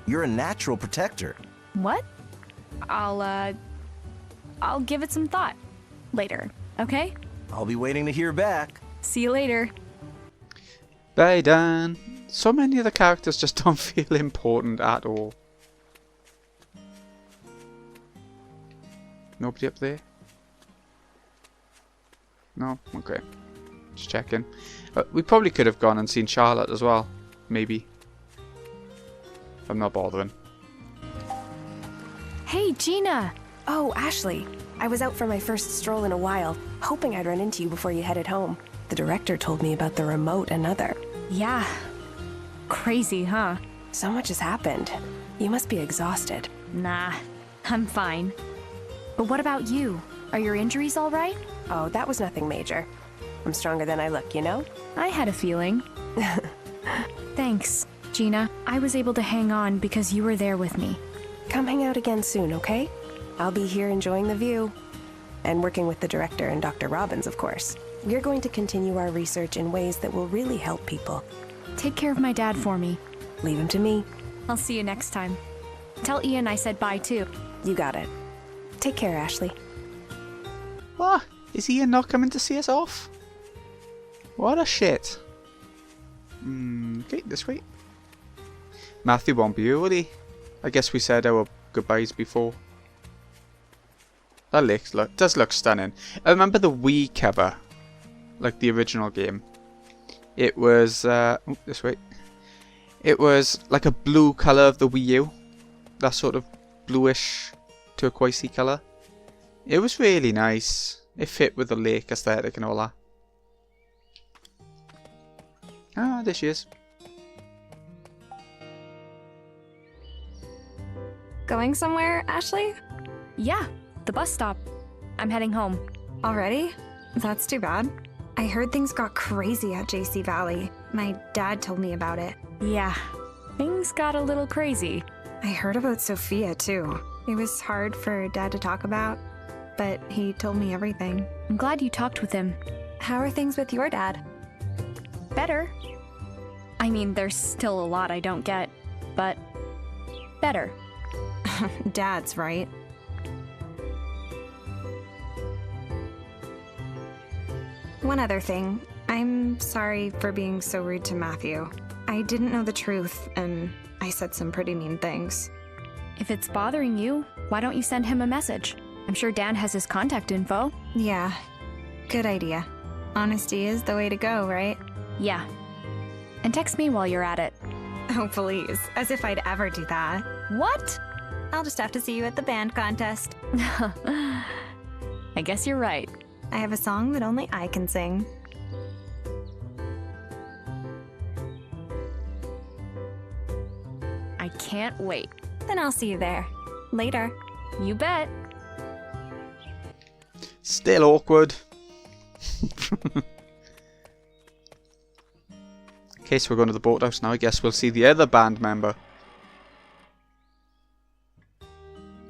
You're a natural protector.
What? I'll give it some thought. Later, okay?
I'll be waiting to hear back.
See you later.
Bye, Dan. So many of the characters just don't feel important at all. Nobody up there? No? Okay. Just checking. We probably could have gone and seen Charlotte as well. Maybe. I'm not bothering.
Hey, Gina!
Oh, Ashley. I was out for my first stroll in a while, hoping I'd run into you before you headed home. The director told me about the remote and other.
Yeah. Crazy, huh?
So much has happened. You must be exhausted.
Nah, I'm fine. But what about you? Are your injuries all right?
Oh, that was nothing major. I'm stronger than I look, you know?
I had a feeling. Thanks, Gina. I was able to hang on because you were there with me.
Come hang out again soon, okay? I'll be here enjoying the view. And working with the director and Dr. Robbins, of course. We're going to continue our research in ways that will really help people.
Take care of my dad for me.
Leave him to me.
I'll see you next time. Tell Ian I said bye too.
You got it. Take care, Ashley.
What? Is Ian not coming to see us off? What a shit. Okay, this way. Matthew won't be here, will he? I guess we said our goodbyes before. That lake does look stunning. I remember the Wii cover, like the original game. It was this way. It was like a blue color of the Wii U, that sort of bluish, turquoisey color. It was really nice. It fit with the lake aesthetic and all that. Ah, there she is.
Going somewhere, Ashley?
Yeah, the bus stop. I'm heading home.
Already? That's too bad. I heard things got crazy at JC Valley. My dad told me about it.
Yeah, things got a little crazy.
I heard about Sophia, too. It was hard for Dad to talk about, but he told me everything.
I'm glad you talked with him.
How are things with your dad?
Better. I mean, there's still a lot I don't get, but better.
Dad's right. One other thing. I'm sorry for being so rude to Matthew. I didn't know the truth, and I said some pretty mean things.
If it's bothering you, why don't you send him a message? I'm sure Dan has his contact info.
Yeah, good idea. Honesty is the way to go, right?
Yeah. And text me while you're at it.
Oh, please. As if I'd ever do that.
What?
I'll just have to see you at the band contest.
I guess you're right.
I have a song that only I can sing.
I can't wait.
Then I'll see you there. Later.
You bet.
Still awkward. Okay, so we're going to the boathouse now. I guess we'll see the other band member.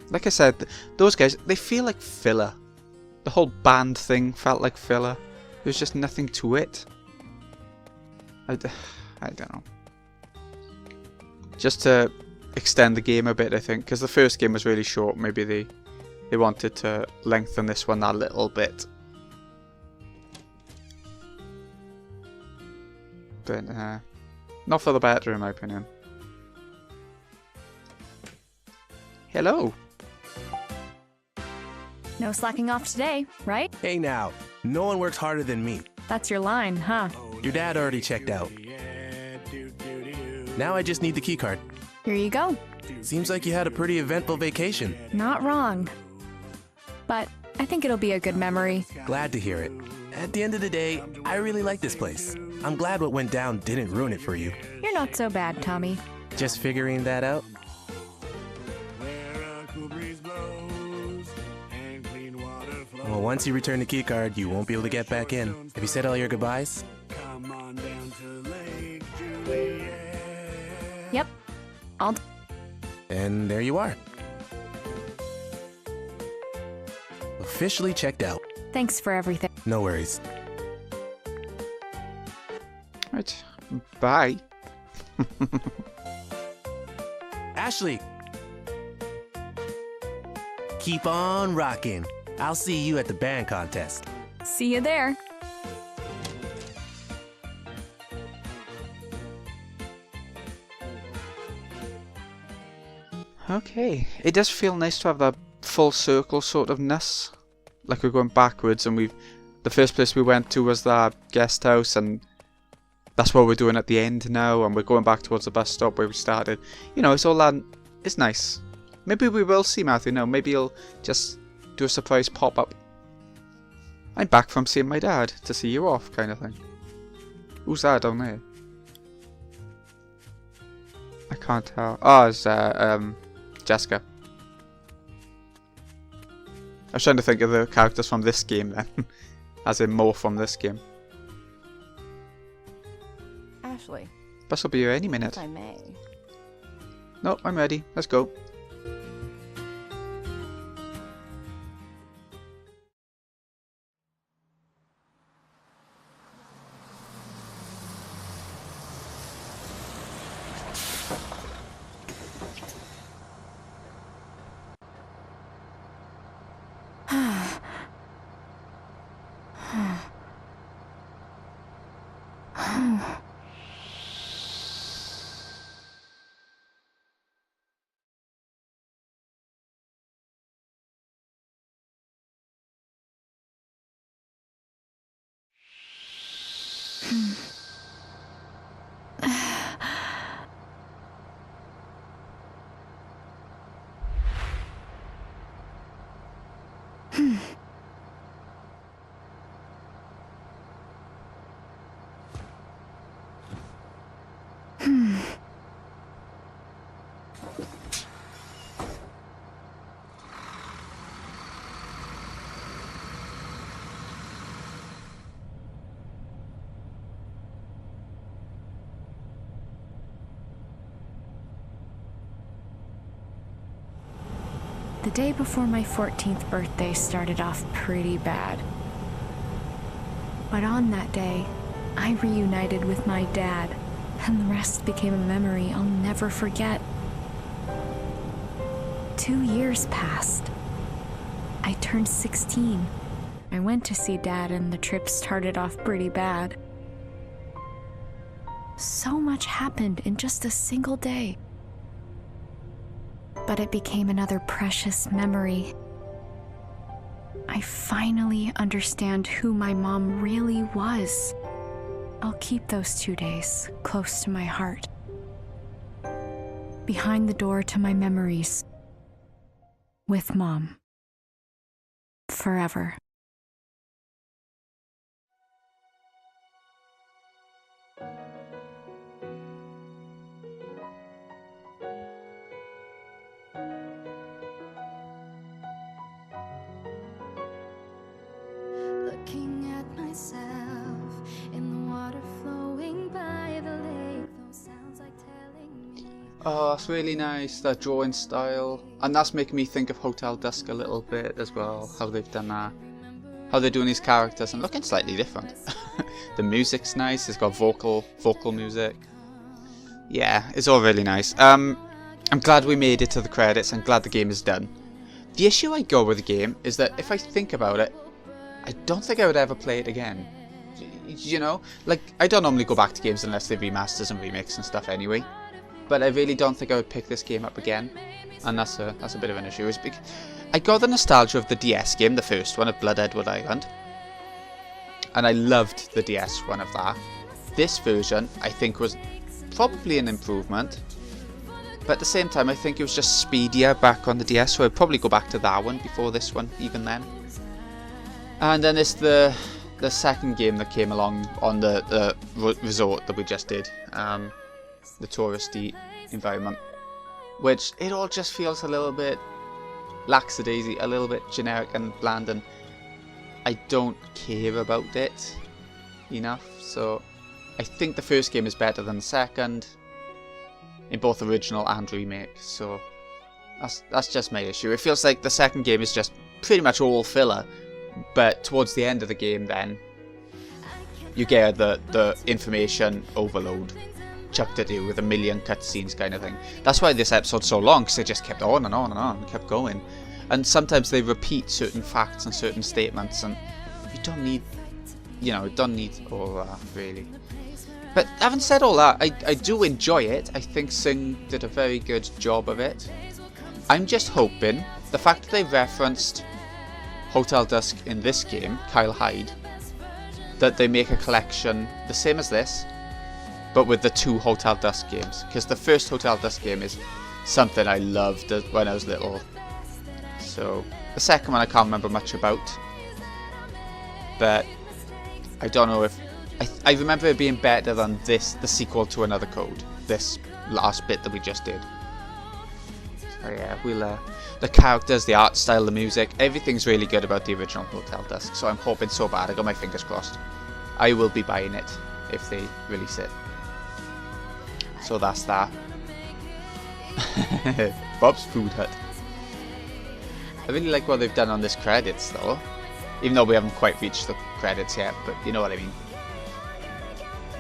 Like I said, those guys, they feel like filler. The whole band thing felt like filler. There's just nothing to it. I don't know. Just to extend the game a bit, I think, because the first game was really short. Maybe they wanted to lengthen this one a little bit. But not for the better, in my opinion. Hello.
No slacking off today, right?
Hey now, no one works harder than me.
That's your line, huh?
Your dad already checked out. Now I just need the keycard.
Here you go.
Seems like you had a pretty eventful vacation.
Not wrong. But I think it'll be a good memory.
Glad to hear it. At the end of the day, I really like this place. I'm glad what went down didn't ruin it for you.
You're not so bad, Tommy.
Just figuring that out? Well, once you return the keycard, you won't be able to get back in. Have you said all your goodbyes?
Yep.
And there you are. Officially checked out.
Thanks for everything.
No worries.
Right. Bye.
Ashley! Keep on rocking. I'll see you at the band contest.
See you there.
Okay. It does feel nice to have that full circle sort of ness. Like we're going backwards, and the first place we went to was that guest house, and that's what we're doing at the end now, and we're going back towards the bus stop where we started. You know, it's all that. It's nice. Maybe we will see Matthew now. Maybe he'll just do a surprise pop-up. I'm back from seeing my dad to see you off, kind of thing. Who's that down there? I can't tell. Oh, it's Jessica. I was trying to think of the characters from this game then. As in more from this game.
Ashley.
Bus will be here any minute.
If I may.
Nope, I'm ready. Let's go.
The day before my 14th birthday started off pretty bad. But on that day, I reunited with my dad, and the rest became a memory I'll never forget. 2 years passed. I turned 16. I went to see Dad, and the trip started off pretty bad. So much happened in just a single day. But it became another precious memory. I finally understand who my mom really was. I'll keep those 2 days close to my heart. Behind the door to my memories. With Mom. Forever.
Looking at myself in the water flowing by the lake, those sounds like telling me.
Oh, that's really nice, that drawing style. And that's making me think of Hotel Dusk a little bit as well, how they've done that. How they're doing these characters and looking slightly different. The music's nice, it's got vocal music. Yeah, it's all really nice. I'm glad we made it to the credits. I'm glad the game is done. The issue I go with the game is that if I think about it, I don't think I would ever play it again. You know? Like, I don't normally go back to games unless they're remasters and remakes and stuff anyway. But I really don't think I would pick this game up again. And that's a bit of an issue. I got the nostalgia of the DS game, the first one, of Blood Edward Island. And I loved the DS one of that. This version, I think, was probably an improvement. But at the same time, I think it was just speedier back on the DS, so I'd probably go back to that one before this one, even then. And then it's the second game that came along on the resort that we just did. The touristy environment. Which, it all just feels a little bit lackadaisy, a little bit generic and bland, and I don't care about it enough. So I think the first game is better than the second in both original and remake, so that's just my issue. It feels like the second game is just pretty much all filler, but towards the end of the game then you get the information overload chucked at you with a million cutscenes kind of thing. That's why this episode's so long, because it just kept on and on and on and kept going. And sometimes they repeat certain facts and certain statements, and you don't need, don't need all that, really. But having said all that, I do enjoy it. I think Sing did a very good job of it. I'm just hoping, the fact that they referenced Hotel Dusk in this game, Kyle Hyde, that they make a collection the same as this, but with the 2 Hotel Dusk games. Because the first Hotel Dusk game is something I loved when I was little. So, the second one I can't remember much about. But I don't know if... I remember it being better than this, the sequel to Another Code. This last bit that we just did. So yeah, the characters, the art style, the music, everything's really good about the original Hotel Dusk. So I'm hoping so bad, I got my fingers crossed. I will be buying it if they release it. So that's that. Bob's Food Hut. I really like what they've done on this credits though. Even though we haven't quite reached the credits yet, but you know what I mean.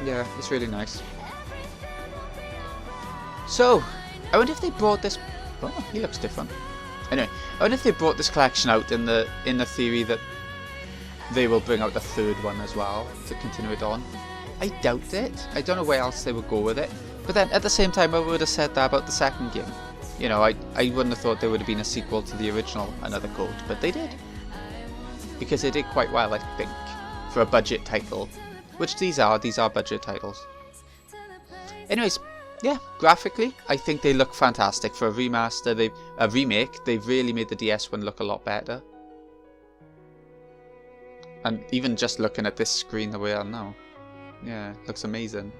Yeah, it's really nice. So, I wonder if they brought this... Oh, he looks different. Anyway, I wonder if they brought this collection out in the theory that they will bring out the third one as well to continue it on. I doubt it. I don't know where else they would go with it. But then, at the same time, I would have said that about the second game. You know, I wouldn't have thought there would have been a sequel to the original Another Code, but they did. Because they did quite well, I think, for a budget title. Which these are budget titles. Anyways, yeah, graphically, I think they look fantastic. For a remaster, a remake, they've really made the DS one look a lot better. And even just looking at this screen the way I am now, yeah, it looks amazing.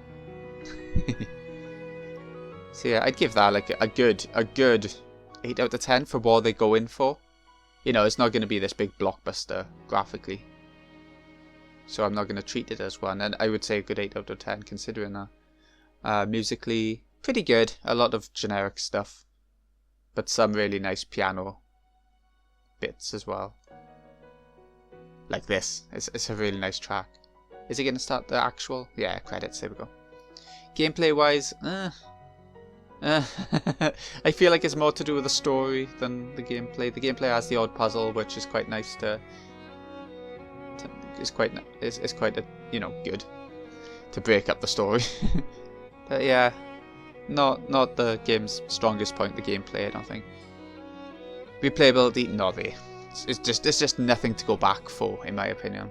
So yeah, I'd give that like a good 8 out of 10 for what they go in for. You know, it's not going to be this big blockbuster graphically. So I'm not going to treat it as one, and I would say a good 8 out of 10 considering that. Musically, pretty good. A lot of generic stuff, but some really nice piano bits as well. Like this, it's a really nice track. Is it going to start the actual? Yeah, credits, there we go. Gameplay wise, I feel like it's more to do with the story than the gameplay. The gameplay has the odd puzzle, which is quite nice it's quite good to break up the story. But yeah, not the game's strongest point, the gameplay, I don't think. Replayability, not there. It's just nothing to go back for, in my opinion.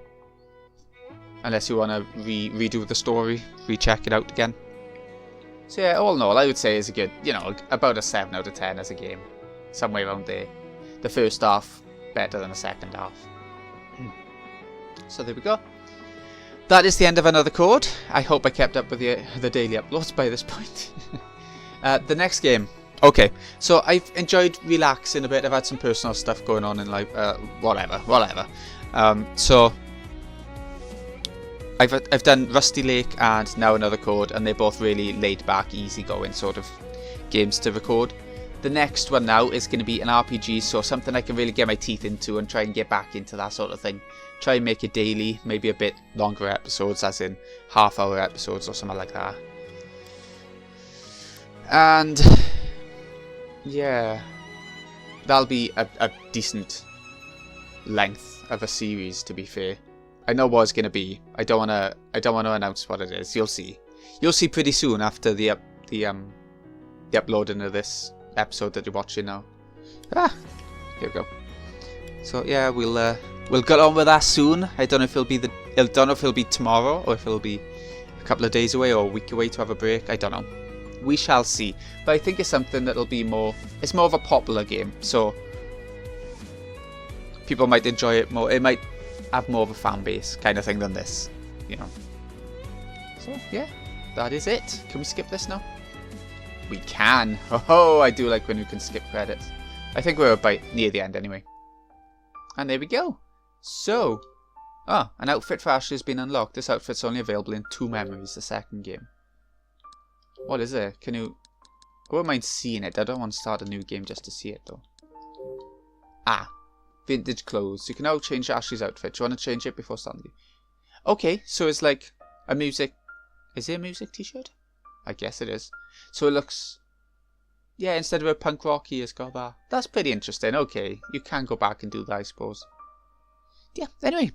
Unless you want to redo the story, recheck it out again. So yeah, all in all, I would say is a good, about a 7 out of 10 as a game. Somewhere around there. The first half, better than the second half. So there we go. That is the end of another code. I hope I kept up with the daily uploads by this point. The next game. Okay, so I've enjoyed relaxing a bit. I've had some personal stuff going on in life. Whatever. So I've done Rusty Lake and now another code, and they're both really laid back, easygoing sort of games to record. The next one now is going to be an RPG, so something I can really get my teeth into and try and get back into that sort of thing. Try and make it daily, maybe a bit longer episodes, as in half-hour episodes or something like that. And yeah, that'll be a decent length of a series, to be fair. I know what it's going to be. I don't want to announce what it is. You'll see pretty soon after the uploading of this episode that you're watching now. Here we go. So yeah, we'll get on with that soon. I don't know if it'll be tomorrow or if it'll be a couple of days away or a week away to have a break. I don't know. We shall see. But I think it's something that'll be more. It's more of a popular game, so people might enjoy it more. It might have more of a fan base kind of thing than this, So yeah, that is it. Can we skip this now? We can. Oh, I do like when we can skip credits. I think we're about near the end anyway. And there we go. So, an outfit for Ashley has been unlocked. This outfit's only available in 2 memories, the second game. What is it? Can you... I wouldn't mind seeing it. I don't want to start a new game just to see it though. Vintage clothes. You can now change Ashley's outfit. Do you want to change it before starting? Okay, so it's like a music... Is it a music t-shirt? I guess it is. So it looks... Yeah, instead of a punk rock, he has got that. That's pretty interesting. Okay, you can go back and do that, I suppose. Yeah, anyway.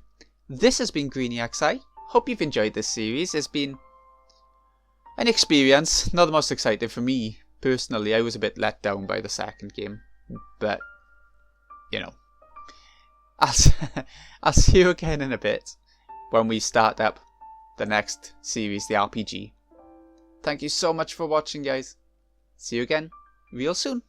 This has been GreenyXI. Hope you've enjoyed this series. It's been an experience. Not the most exciting for me, personally. I was a bit let down by the second game. But, I'll see you again in a bit when we start up the next series, the RPG. Thank you so much for watching, guys. See you again real soon.